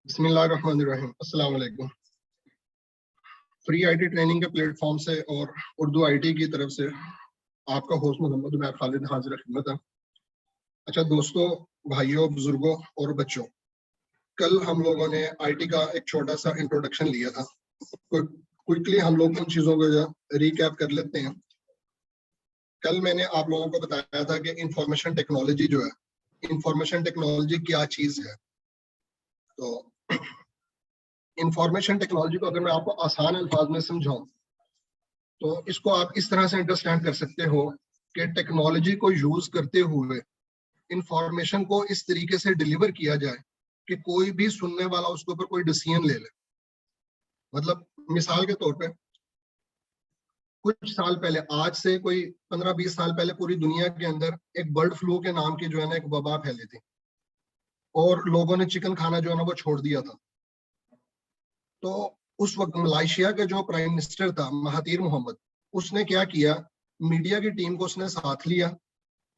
बिस्मिल्लाहिर्रहमानिर्रहीम। अस्सलाम वालेकुम। फ्री आईटी ट्रेनिंग के प्लेटफॉर्म से और उर्दू आईटी की तरफ से आपका होस्ट मोहम्मद उमैर खालिद हाजिर खिदमत है। अच्छा दोस्तों, भाइयों, बुजुर्गों और बच्चों, कल हम लोगों ने आईटी का एक छोटा सा इंट्रोडक्शन लिया था। क्विकली हम लोग उन चीज़ों को रिकैप कर लेते हैं। कल मैंने आप लोगों को बताया था कि इंफॉर्मेशन टेक्नोलॉजी जो है, इंफॉर्मेशन टेक्नोलॉजी क्या चीज़ है। तो इंफॉर्मेशन टेक्नोलॉजी को अगर मैं आपको आसान अल्फाज में समझाऊं तो इसको आप इस तरह से अंडरस्टैंड कर सकते हो कि टेक्नोलॉजी को यूज करते हुए इंफॉर्मेशन को इस तरीके से डिलीवर किया जाए कि कोई भी सुनने वाला उसके ऊपर कोई डिसीजन ले ले। मतलब मिसाल के तौर पे कुछ साल पहले, आज से कोई 15-20 साल पहले, पूरी दुनिया के अंदर एक बर्ड फ्लू के नाम की जो है ना एक वबा फैली थी और लोगों ने चिकन खाना जो है ना वो छोड़ दिया था। तो उस वक्त मलेशिया के जो प्राइम मिनिस्टर था महातीर मोहम्मद, उसने क्या किया, मीडिया की टीम को उसने साथ लिया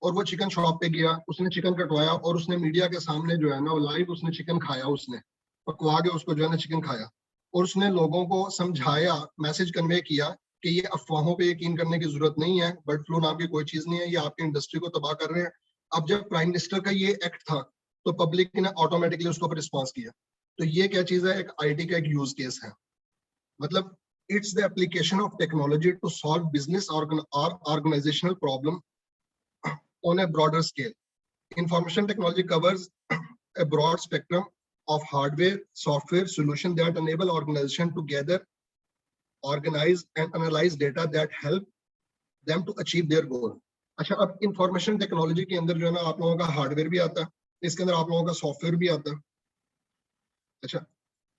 और वो चिकन शॉप पे गया, उसने चिकन कटवाया और उसने मीडिया के सामने जो है ना वो लाइव उसने चिकन खाया, उसने पकवा के उसको जो है ना चिकन खाया और उसने लोगों को समझाया, मैसेज कन्वे किया कि ये अफवाहों पे यकीन करने की जरूरत नहीं है, बर्ड फ्लू नाम की कोई चीज नहीं है, ये आपकी इंडस्ट्री को तबाह कर रहे हैं। अब जब प्राइम मिनिस्टर का ये एक्ट था तो पब्लिक ने ऑटोमेटिकली उसके ऊपर रिस्पॉन्स किया। तो ये क्या चीज है, एक आईटी का एक यूज केस है। मतलब it's the application of technology to solve business or organizational problem on a broader scale. Information technology covers a broad spectrum of hardware, software solutions that enable organization to gather, organize and analyze data that help them to achieve their goal. अच्छा, अब information technology के अंदर जो है ना आप लोगों का हार्डवेयर भी आता है, इसके अंदर आप लोगों का सॉफ्टवेयर भी आता है। अच्छा,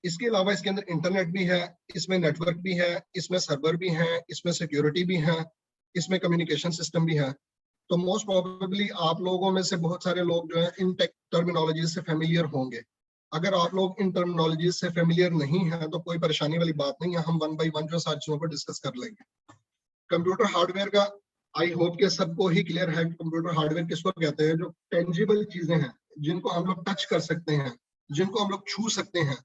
इसके अलावा इसके अंदर इंटरनेट भी है, इसमें नेटवर्क भी है, इसमें सर्वर भी है, इसमें सिक्योरिटी भी है, इसमें कम्युनिकेशन सिस्टम भी है। तो मोस्ट प्रोबेबली आप लोगों में से बहुत सारे लोग जो है इन टेक टर्मिनोलॉजी से फेमिलियर होंगे। अगर आप लोग इन टर्मिनोलॉजी से फेमिलियर नहीं है तो कोई परेशानी वाली बात नहीं है, हम वन बाई वन जो सारी चीजों पर डिस्कस कर लेंगे। कंप्यूटर हार्डवेयर का आई होप के सबको ही क्लियर है। कंप्यूटर हार्डवेयर किसको कहते हैं? जो टेंजिबल चीजें हैं, जिनको हम लोग टच कर सकते हैं, जिनको हम लोग छू सकते हैं,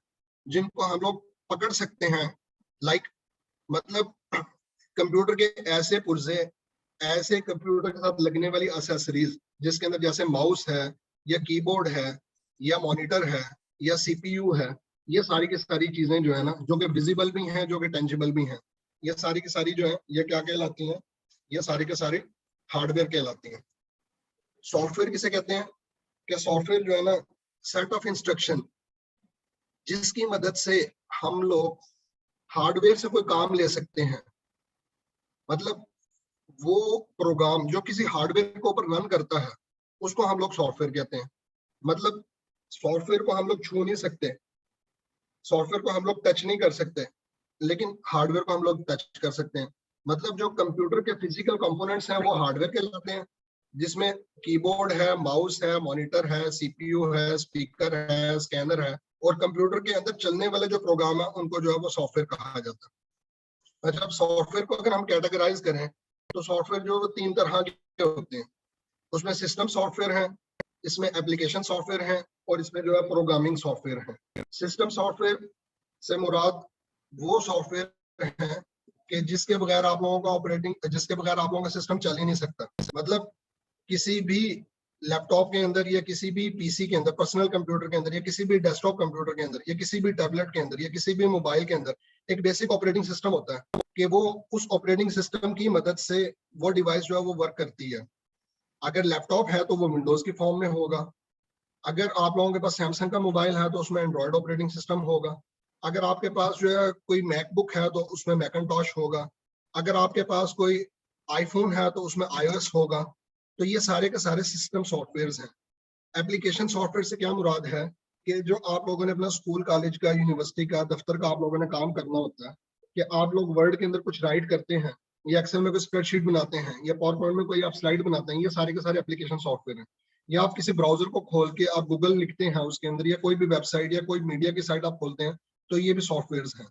जिनको हम लोग पकड़ सकते हैं। लाइक मतलब कंप्यूटर के ऐसे पुर्जे, ऐसे कंप्यूटर के साथ लगने वाली एसेसरीज जिसके अंदर जैसे माउस है या कीबोर्ड है या मॉनिटर है या सीपीयू है, ये सारी की सारी चीजें जो है ना, जो कि विजिबल भी हैं, जो कि टेंजिबल भी हैं, ये सारी की सारी जो है ये क्या कहलाती हैं? ये सारी के सारी हार्डवेयर कहलाती हैं। सॉफ्टवेयर किसे कहते हैं? कि सॉफ्टवेयर जो है ना, सेट ऑफ इंस्ट्रक्शन जिसकी मदद से हम लोग हार्डवेयर से कोई काम ले सकते हैं। मतलब वो प्रोग्राम जो किसी हार्डवेयर के ऊपर रन करता है उसको हम लोग सॉफ्टवेयर कहते हैं। मतलब सॉफ्टवेयर को हम लोग छू नहीं सकते, सॉफ्टवेयर को हम लोग टच नहीं कर सकते, लेकिन हार्डवेयर को हम लोग टच कर सकते हैं। मतलब जो कंप्यूटर के फिजिकल कंपोनेंट्स हैं वो हार्डवेयर कहलाते हैं, जिसमें कीबोर्ड है, माउस है, मॉनिटर है, सीपीयू है, स्पीकर है, स्कैनर है, और कंप्यूटर के अंदर चलने वाले जो प्रोग्राम है उनको जो है वो सॉफ्टवेयर कहा जाता है। अच्छा, अब सॉफ्टवेयर को अगर हम कैटेगराइज करें तो सॉफ्टवेयर जो 3 तरह के होते हैं। उसमें सिस्टम सॉफ्टवेयर है, इसमें एप्लीकेशन सॉफ्टवेयर है और इसमें जो है प्रोग्रामिंग सॉफ्टवेयर है। सिस्टम सॉफ्टवेयर से मुराद वो सॉफ्टवेयर है कि जिसके बगैर आप लोगों का जिसके बगैर आप लोगों का सिस्टम चल ही नहीं सकता। मतलब किसी भी लैपटॉप के अंदर या किसी भी पीसी के अंदर, पर्सनल कंप्यूटर के अंदर या किसी भी डेस्कटॉप कंप्यूटर के अंदर या किसी भी टैबलेट के अंदर या किसी भी मोबाइल के अंदर एक बेसिक ऑपरेटिंग सिस्टम होता है कि वो उस ऑपरेटिंग सिस्टम की मदद से वो डिवाइस जो है वो वर्क करती है। अगर लैपटॉप है तो वो विंडोज की फॉर्म में होगा, अगर आप लोगों के पास सैमसंग का मोबाइल है तो उसमें एंड्रॉयड ऑपरेटिंग सिस्टम होगा, अगर आपके पास जो है कोई मैकबुक है तो उसमें मैकिंटॉश होगा, अगर आपके पास कोई आईफोन है तो उसमें iOS होगा। तो ये सारे के सारे सिस्टम सॉफ्टवेयर हैं। एप्लीकेशन सॉफ्टवेयर से क्या मुराद है कि जो आप लोगों ने अपना स्कूल, कॉलेज का, यूनिवर्सिटी का, दफ्तर का आप लोगों ने काम करना होता है कि आप लोग वर्ड के अंदर कुछ राइट करते हैं या एक्सेल में कोई स्प्रेडशीट बनाते हैं या पावर पॉइंट में कोई आप स्लाइड बनाते हैं, ये सारे के सारे एप्लीकेशन सॉफ्टवेयर हैं। या आप किसी ब्राउजर को खोल के आप गूगल लिखते हैं उसके अंदर, या कोई भी वेबसाइट या कोई मीडिया की साइट आप खोलते हैं, तो ये भी सॉफ्टवेयर हैं।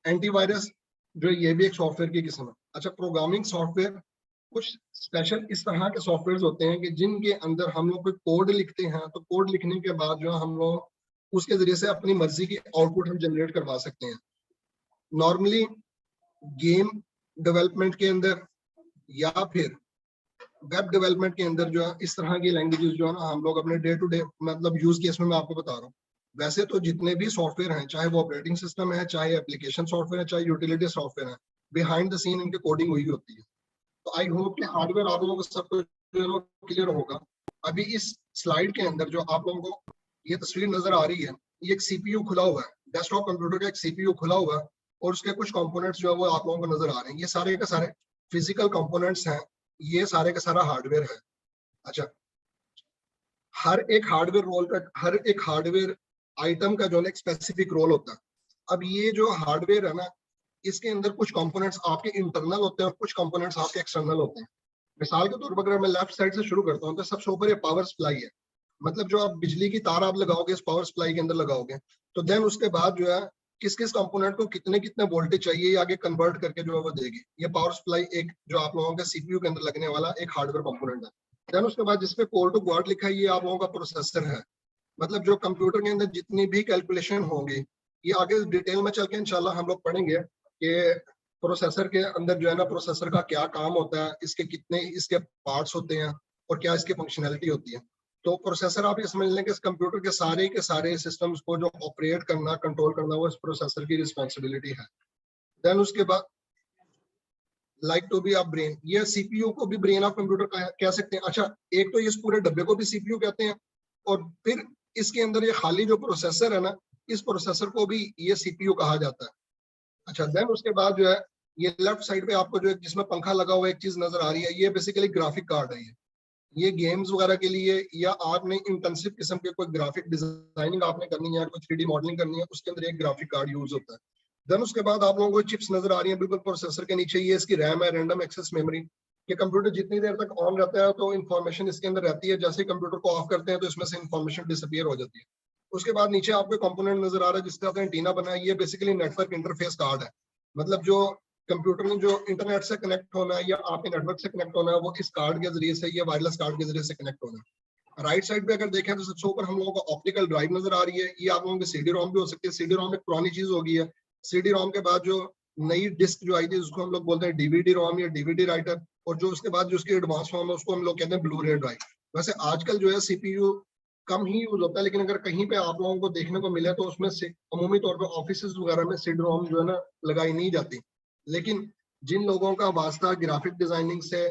एंटीवायरस जो ये भी एक सॉफ्टवेयर की किस्म है। अच्छा, प्रोग्रामिंग सॉफ्टवेयर कुछ स्पेशल इस तरह के सॉफ्टवेयर होते हैं कि जिनके अंदर हम लोग कोई कोड लिखते हैं तो कोड लिखने के बाद जो हम लोग उसके जरिए से अपनी मर्जी की आउटपुट हम जनरेट करवा सकते हैं। नॉर्मली गेम डेवलपमेंट के अंदर या फिर वेब डेवलपमेंट के अंदर जो है इस तरह की लैंग्वेजेस जो है ना हम लोग अपने डे टू डे मतलब यूज केस में मैं आपको बता रहा हूँ। वैसे तो जितने भी सॉफ्टवेयर हैं, चाहे वो ऑपरेटिंग सिस्टम है, चाहे एप्लीकेशन सॉफ्टवेयर है, चाहे यूटिलिटी सॉफ्टवेयर है, बिहाइंड द सीन इनकी कोडिंग हुई होती है। तो आई होप कि हार्डवेयर आप लोगों को सब कुछ क्लियर होगा। अभी इस स्लाइड के अंदर जो आप लोगों को ये तस्वीर नजर आ रही है, ये एक सीपीयू खुला हुआ है, डेस्कटॉप कंप्यूटर का एक सीपीयू खुला हुआ है और उसके कुछ कंपोनेंट्स जो है वो आप लोगों को नजर आ रहे हैं। ये सारे के सारे फिजिकल कंपोनेंट्स हैं, ये सारे का सारा हार्डवेयर है। अच्छा, हर एक हार्डवेयर आइटम का जो है एक स्पेसिफिक रोल होता है। अब ये जो हार्डवेयर है ना, इसके अंदर कुछ कंपोनेंट्स आपके इंटरनल होते हैं और कुछ कंपोनेंट्स आपके एक्सटर्नल होते हैं। मिसाल के तौर पर अगर मैं लेफ्ट साइड से शुरू करता हूँ तो सबसे ऊपर ये पावर सप्लाई है, मतलब जो आप बिजली की तार आप लगाओगे इस पावर सप्लाई के अंदर लगाओगे, तो देन उसके बाद जो है किस किस कंपोनेंट को कितने कितने वोल्टेज चाहिए, ये आगे कन्वर्ट करके जो है वो देगी। ये पावर सप्लाई एक जो आप लोगों के सीपीयू के अंदर लगने वाला एक हार्डवेयर कंपोनेंट है। देन उसके बाद जिसपे कोर टू क्वाड लिखा है, ये आप लोगों का प्रोसेसर है। मतलब जो कंप्यूटर के अंदर जितनी भी कैलकुलेशन होंगी, ये आगे डिटेल में चल के इंशाल्लाह हम लोग पढ़ेंगे कि प्रोसेसर के अंदर जो है ना प्रोसेसर का क्या काम होता है, इसके कितने इसके पार्ट्स होते हैं और क्या इसकी फंक्शनैलिटी होती है। तो प्रोसेसर आप ये समझ लें कि इस कंप्यूटर के सारे सिस्टम्स को जो ऑपरेट करना कंट्रोल करना वो इस प्रोसेसर की रिस्पॉन्सिबिलिटी है। देन उसके बाद like to be a brain, ये सीपीयू को भी ब्रेन ऑफ कंप्यूटर कह सकते हैं। अच्छा, एक तो इस पूरे डब्बे को भी सीपीयू कहते हैं और फिर इसके अंदर ये खाली जो प्रोसेसर है ना, इस प्रोसेसर को भी ये सीपीयू कहा जाता है। अच्छा, देन उसके बाद जो है ये लेफ्ट साइड पे आपको जो जिसमें पंखा लगा हुआ एक चीज नजर आ रही है, ये बेसिकली ग्राफिक कार्ड है। ये गेम्स वगैरह के लिए या आपने इंटेंसिव किस्म के कोई ग्राफिक डिजाइनिंग आपने करनी है, कोई 3D मॉडलिंग करनी है, उसके अंदर एक ग्राफिक कार्ड यूज होता है। देन उसके बाद आप लोगों को चिप्स नजर आ रही है बिल्कुल प्रोसेसर के नीचे, ये इसकी रैम है, रैंडम एक्सेस मेमोरी। कि कंप्यूटर जितनी देर तक ऑन रहता है तो इन्फॉर्मेशन इसके अंदर रहती है, जैसे ही कंप्यूटर को ऑफ करते हैं तो इसमें से इन्फॉर्मेशन डिसअपियर हो जाती है। उसके बाद नीचे आपको कंपोनेंट नजर आ रहा है जिसका आपने एंटीना बना है, ये बेसिकली नेटवर्क इंटरफेस कार्ड है। मतलब जो कंप्यूटर में जो इंटरनेट से कनेक्ट होना है या आपके नेटवर्क से कनेक्ट होना है वो इस कार्ड के जरिए से, ये वायरलेस कार्ड के जरिए से कनेक्ट होना है। राइट साइड पे अगर देखें तो सबसे ऊपर हम लोगों को ऑप्टिकल ड्राइव नजर आ रही है, ये आप लोगों की सीडी रोम भी हो सकती है। सीडी रोम एक पुरानी चीज होगी है। सीडी रोम के बाद जो नई डिस्क जो आई थी उसको हम लोग बोलते हैं डीवीडी रोम या डीवीडी राइटर, और जो उसके बाद जो उसकी एडवांस फॉर्म है उसको हम लोग कहते हैं ब्लू रे ड्राइव। वैसे आजकल जो है सीपीयू कम ही यूज होता है, लेकिन अगर कहीं पे आप लोगों को देखने को मिले तो उसमें से अमूमी तौर पर ऑफिस वगैरह में सीडी रोम जो है ना लगाई नहीं जाती। लेकिन जिन लोगों का वास्ता ग्राफिक डिजाइनिंग से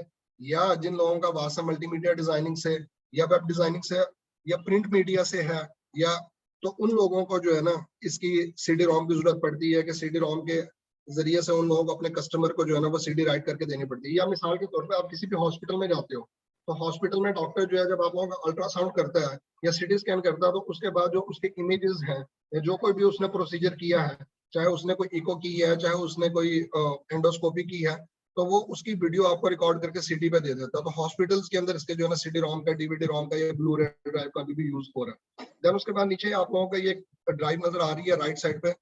या जिन लोगों का वास्ता मल्टीमीडिया डिजाइनिंग से या वेब डिजाइनिंग से या प्रिंट मीडिया से है, या तो उन लोगों को जो है ना इसकी सीडी रोम की जरूरत पड़ती है कि सीडी रोम के जरिए से उन लोगों को अपने कस्टमर को जो है ना वो सीडी राइट करके देनी पड़ती है। या मिसाल के तौर पे आप किसी भी हॉस्पिटल में जाते हो तो हॉस्पिटल में डॉक्टर जो है जब आप लोगों का अल्ट्रासाउंड करता है या सीटी स्कैन करता है तो उसके बाद जो उसके इमेजेस हैं या जो कोई भी उसने प्रोसीजर किया है, चाहे उसने कोई इको की है, चाहे उसने कोई एंडोस्कोपी की है, तो वो उसकी वीडियो आपको रिकॉर्ड करके सीडी पे दे देता है। तो हॉस्पिटल्स के अंदर इसके जो है ना सीडी रोम का, डीवीडी रोम का या ब्लू रे ड्राइव का भी यूज हो रहा है। देन उसके बाद नीचे आप लोगों को ये ड्राइव नजर आ रही है राइट साइड पे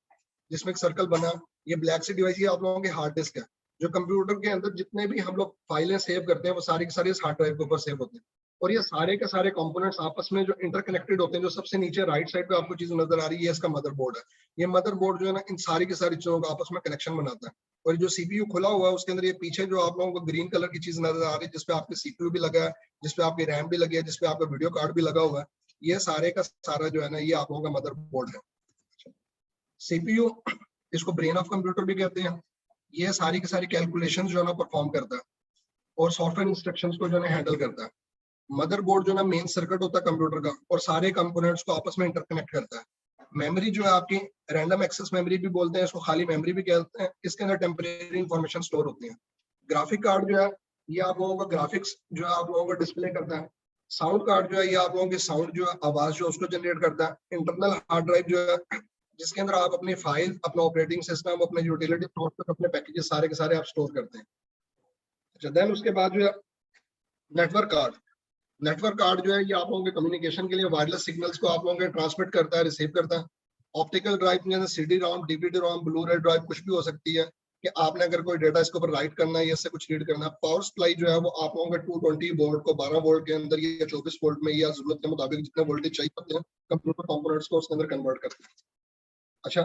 जिसमें एक सर्कल बना, ये ब्लैक सी डिवाइस ये आप लोगों के हार्ड डिस्क है। जो कंप्यूटर के अंदर जितने भी हम लोग फाइलें सेव करते हैं वो सारी की सारी इस हार्ड ड्राइव के ऊपर सेव होते हैं। और ये सारे के सारे कंपोनेंट्स आपस में जो इंटरकनेक्टेड होते हैं, जो सबसे नीचे राइट साइड पे आपको चीज नजर आ रही है इसका मदरबोर्ड है। ये मदरबोर्ड जो है ना इन सारी की सारी चीजों का आपस में कनेक्शन बनाता है। और जो सीपीयू खुला हुआ है उसके अंदर ये पीछे जो आप लोगों को ग्रीन कलर की चीज नजर आ रही है जिसपे आपके सीपीयू भी लगा है, जिसपे आपकी रैम भी लगी है, जिसपे आपका वीडियो कार्ड भी लगा हुआ है, ये सारे का सारा जो है ना ये आप लोगों का मदरबोर्ड है। सीपीयू इसको ब्रेन ऑफ कंप्यूटर भी कहते हैं। ये सारी की सारी कैलकुलेशंस जो है ना परफॉर्म करता है और सॉफ्टवेयर इंस्ट्रक्शंस को जो है हैंडल करता है। मदरबोर्ड जो ना मेन सर्किट होता है कंप्यूटर का और सारे कंपोनेंट्स को आपस में इंटरकनेक्ट करता है। मेमोरी जो है आपकी रैंडम एक्सेस मेमोरी भी बोलते हैं इसको, खाली मेमोरी भी कहते हैं। इसके अंदर टेम्परेरी इंफॉर्मेशन स्टोर होती है। ग्राफिक कार्ड जो है ये आप लोगों का ग्राफिक्स जो है आप लोगों को डिस्प्ले करता है। साउंड कार्ड जो है ये आप लोगों की साउंड जो है आवाज जो उसको जनरेट करता है। इंटरनल हार्ड ड्राइव जो है जिसके अंदर आप अपनी फाइल, अपना ऑपरेटिंग सिस्टम, अपने यूटिलिटी सॉफ्टवेयर, अपने पैकेजेस सारे के सारे आप स्टोर करते हैं। अच्छा, देन उसके बाद जो है नेटवर्क कार्ड। नेटवर्क कार्ड जो है ये आप लोगों के कम्युनिकेशन के लिए वायरलेस सिग्नल्स को आप लोगों के ट्रांसमिट करता है, रिसीव करता है। ऑप्टिकल ड्राइव में सीडी रोम, डीवीडी रोम, ब्लू रे ड्राइव कुछ भी हो सकती है कि आपने अगर कोई डेटा इसके ऊपर राइट करना है या इससे कुछ रीड करना है, पावर सप्लाई जो है वो आप लोगों का 220 वोल्ट को 12 वोल्ट के अंदर या 24 वोल्ट में या जरूरत के मुताबिक जितने वोल्टेज चाहिए होते हैं कंप्यूटर कंपोनेंट्स को उसके अंदर कन्वर्ट करते हैं। अच्छा,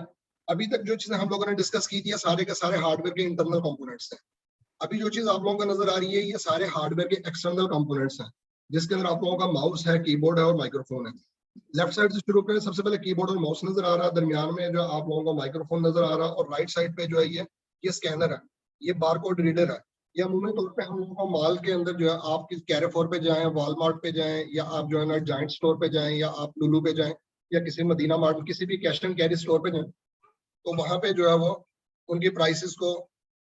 अभी तक जो चीजें हम लोगों ने डिस्कस की थी सारे के सारे हार्डवेयर के इंटरनल कंपोनेंट्स हैं। अभी जो चीज आप लोगों को नजर आ रही है ये सारे हार्डवेयर के एक्सटर्नल कंपोनेंट्स हैं, जिसके अंदर आप लोगों का माउस है, कीबोर्ड है और माइक्रोफोन है। लेफ्ट साइड से शुरू करें, सबसे पहले कीबोर्ड और माउस नजर आ रहा है, दरमियान में जो आप लोगों को माइक्रोफोन नजर आ रहा है, और राइट साइड पे जो है ये स्कैनर है, ये बारकोड रीडर है। ये अमूमन तौर पे हम लोगों को मॉल के अंदर जो है आप कैरेफोर पे जाएं, वॉलमार्ट पे जाएं, या आप जो है ना जाइंट स्टोर पे जाएं, या आप लुलु पे जाएं, या किसी मदीना मार्ट किसी भी कैश एंड कैरी स्टोर पे जाएं, तो वहां पे जो है वो उनकी प्राइसेस को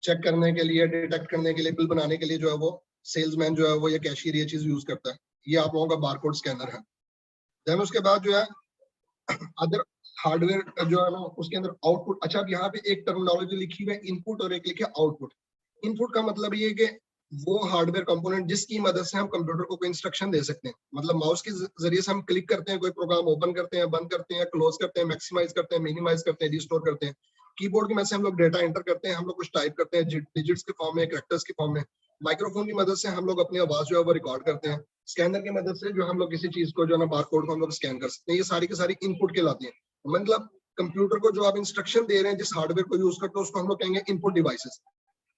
चेक करने के लिए, डिटेक्ट करने के लिए, बिल बनाने के लिए जो है वो सेल्समैन जो है वो ये कैशियर ये चीज यूज करता है। ये आप लोगों का बारकोड स्कैनर है। देन उसके बाद जो है अदर हार्डवेयर जो है ना उसके अंदर आउटपुट। अच्छा, अब यहाँ पे एक टर्मिनोलॉजी लिखी हुई है इनपुट और एक लिखी है आउटपुट। इनपुट का मतलब ये है कि वो हार्डवेयर कंपोनेंट जिसकी मदद से हम कंप्यूटर को कोई इंस्ट्रक्शन दे सकते हैं। मतलब माउस के जरिए से हम क्लिक करते हैं, कोई प्रोग्राम ओपन करते हैं, बंद करते हैं, क्लोज करते हैं, मैक्सिमाइज करते हैं, मिनिमाइज करते हैं, रिस्टोर करते हैं। कीबोर्ड की मदद से हम लोग डेटा एंटर करते हैं, हम लोग कुछ टाइप करते हैं डिजिट्स के फॉर्म में, कैरेक्टर्स के फॉर्म में। माइक्रोफोन की मदद से हम लोग अपनी आवाज जो है वो रिकॉर्ड करते हैं। स्कैनर की मदद से जो हम लोग किसी चीज को जो है ना बारकोड को हम लोग स्कैन कर सकते हैं। ये सारी की सारी इनपुट कहलाती है। मतलब कंप्यूटर को जो आप इंस्ट्रक्शन दे रहे हैं, जिस हार्डवेयर को यूज करते हैं, उसको हम लोग कहेंगे इनपुट डिवाइसेस।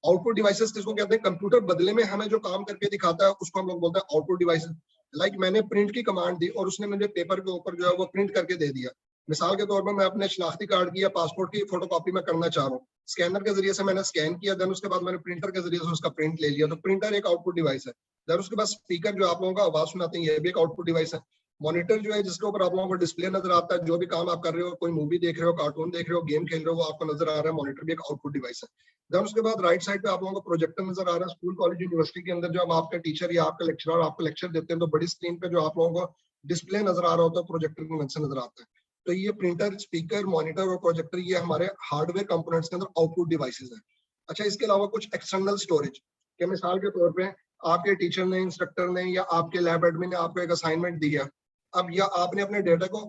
आउटपुट डिवाइसेस किसको कहते हैं? कंप्यूटर बदले में हमें जो काम करके दिखाता है उसको हम लोग बोलते हैं आउटपुट डिवाइसेस। लाइक मैंने प्रिंट की कमांड दी और उसने मुझे पेपर के ऊपर जो है वो प्रिंट करके दे दिया। मिसाल के तौर पर मैं अपने शनाख्ती कार्ड की या पासपोर्ट की फोटोकॉपी में करना चाह रहा हूँ, स्कैनर के जरिए से मैंने स्कैन किया, देन उसके बाद मैंने प्रिंटर के जरिए से उसका प्रिंट ले लिया, तो प्रिंटर एक आउटपुट डिवाइस है। देन उसके बाद स्पीकर जो आप लोगों का आवाज सुनाते हैं, ये भी एक आउटपुट डिवाइस है। मॉनिटर जो है जिसके ऊपर आप लोगों को डिस्प्ले नजर आता है, जो भी काम आप कर रहे हो, कोई मूवी देख रहे हो, कार्टून देख रहे हो, गेम खेल रहे हो, वो आपको नजर आ रहा है, मॉनिटर भी एक आउटपुट डिवाइस है। देन उसके बाद राइट साइड पे आप लोगों को प्रोजेक्टर नजर आ रहा है। स्कूल, कॉलेज, यूनिवर्सिटी के अंदर जब आपका टीचर या आपका लेक्चरर आपको लेक्चर देते हैं तो बड़ी स्क्रीन पे जो आप लोगों को डिस्प्ले नजर आ रहा होता है, प्रोजेक्टर की मदद से नजर आता है। तो ये प्रिंटर, स्पीकर, मॉनिटर और प्रोजेक्टर ये हमारे हार्डवेयर कंपोनेंट्स के अंदर आउटपुट डिवाइसेस हैं। अच्छा, इसके अलावा कुछ एक्सटर्नल स्टोरेज के मिसाल के तौर पे आपके टीचर ने, इंस्ट्रक्टर ने या आपके लैब एडमिन ने आपको एक असाइनमेंट दिया। अब या आपने अपने डेटा को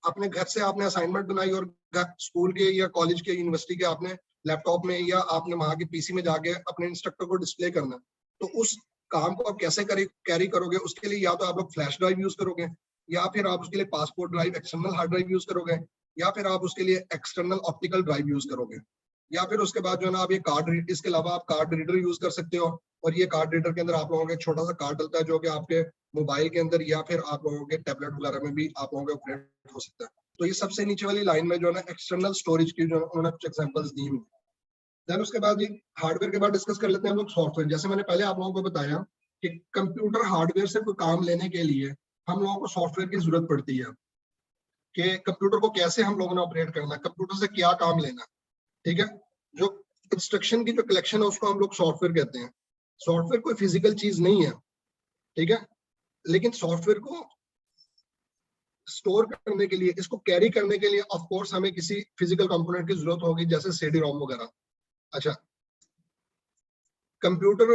अपने घर से आपने असाइनमेंट बनाई और स्कूल के या कॉलेज के, यूनिवर्सिटी के आपने लैपटॉप में या आपने वहां के पीसी में जाके अपने इंस्ट्रक्टर को डिस्प्ले करना। तो उस काम को आप कैसे कैरी करोगे? उसके लिए या तो आप लोग फ्लैश ड्राइव यूज करोगे, या फिर आप उसके लिए passport drive, external hard drive use करोगे, या फिर आप उसके लिए एक्सटर्नल ऑप्टिकल ड्राइव यूज करोगे, या फिर उसके बाद जो है ना आप ये कार्ड, इसके अलावा आप कार्ड रीडर यूज कर सकते हो। और ये कार्ड रीडर के अंदर आप लोगों का छोटा सा कार्ड डलता है जो कि आपके मोबाइल के अंदर या फिर आप लोगों के टैबलेट वगैरह में भी आप लोगों के ऑपरेट हो सकता है। तो ये सबसे नीचे वाली लाइन में जो है ना एक्सटर्नल स्टोरेज की जो उन्होंने कुछ एग्जांपल्स दी हुई। देन उसके बाद ये हार्डवेयर के बाद डिस्कस कर लेते हैं हम लोग सॉफ्टवेयर। जैसे मैंने पहले आप लोगों को बताया कि कंप्यूटर हार्डवेयर से कोई काम लेने के लिए हम लोगों को सॉफ्टवेयर की जरूरत पड़ती है कि कंप्यूटर को कैसे हम लोगों ने ऑपरेट करना है, कंप्यूटर से क्या काम लेना, ठीक है। जो इंस्ट्रक्शन की जो कलेक्शन है उसको हम लोग सॉफ्टवेयर कहते हैं। सॉफ्टवेयर कोई फिजिकल चीज नहीं है, ठीक है, लेकिन सॉफ्टवेयर को स्टोर करने के लिए, इसको कैरी करने के लिए ऑफ कोर्स हमें किसी फिजिकल कंपोनेंट की जरूरत होगी, जैसे सीडी रोम वगैरह। अच्छा, कंप्यूटर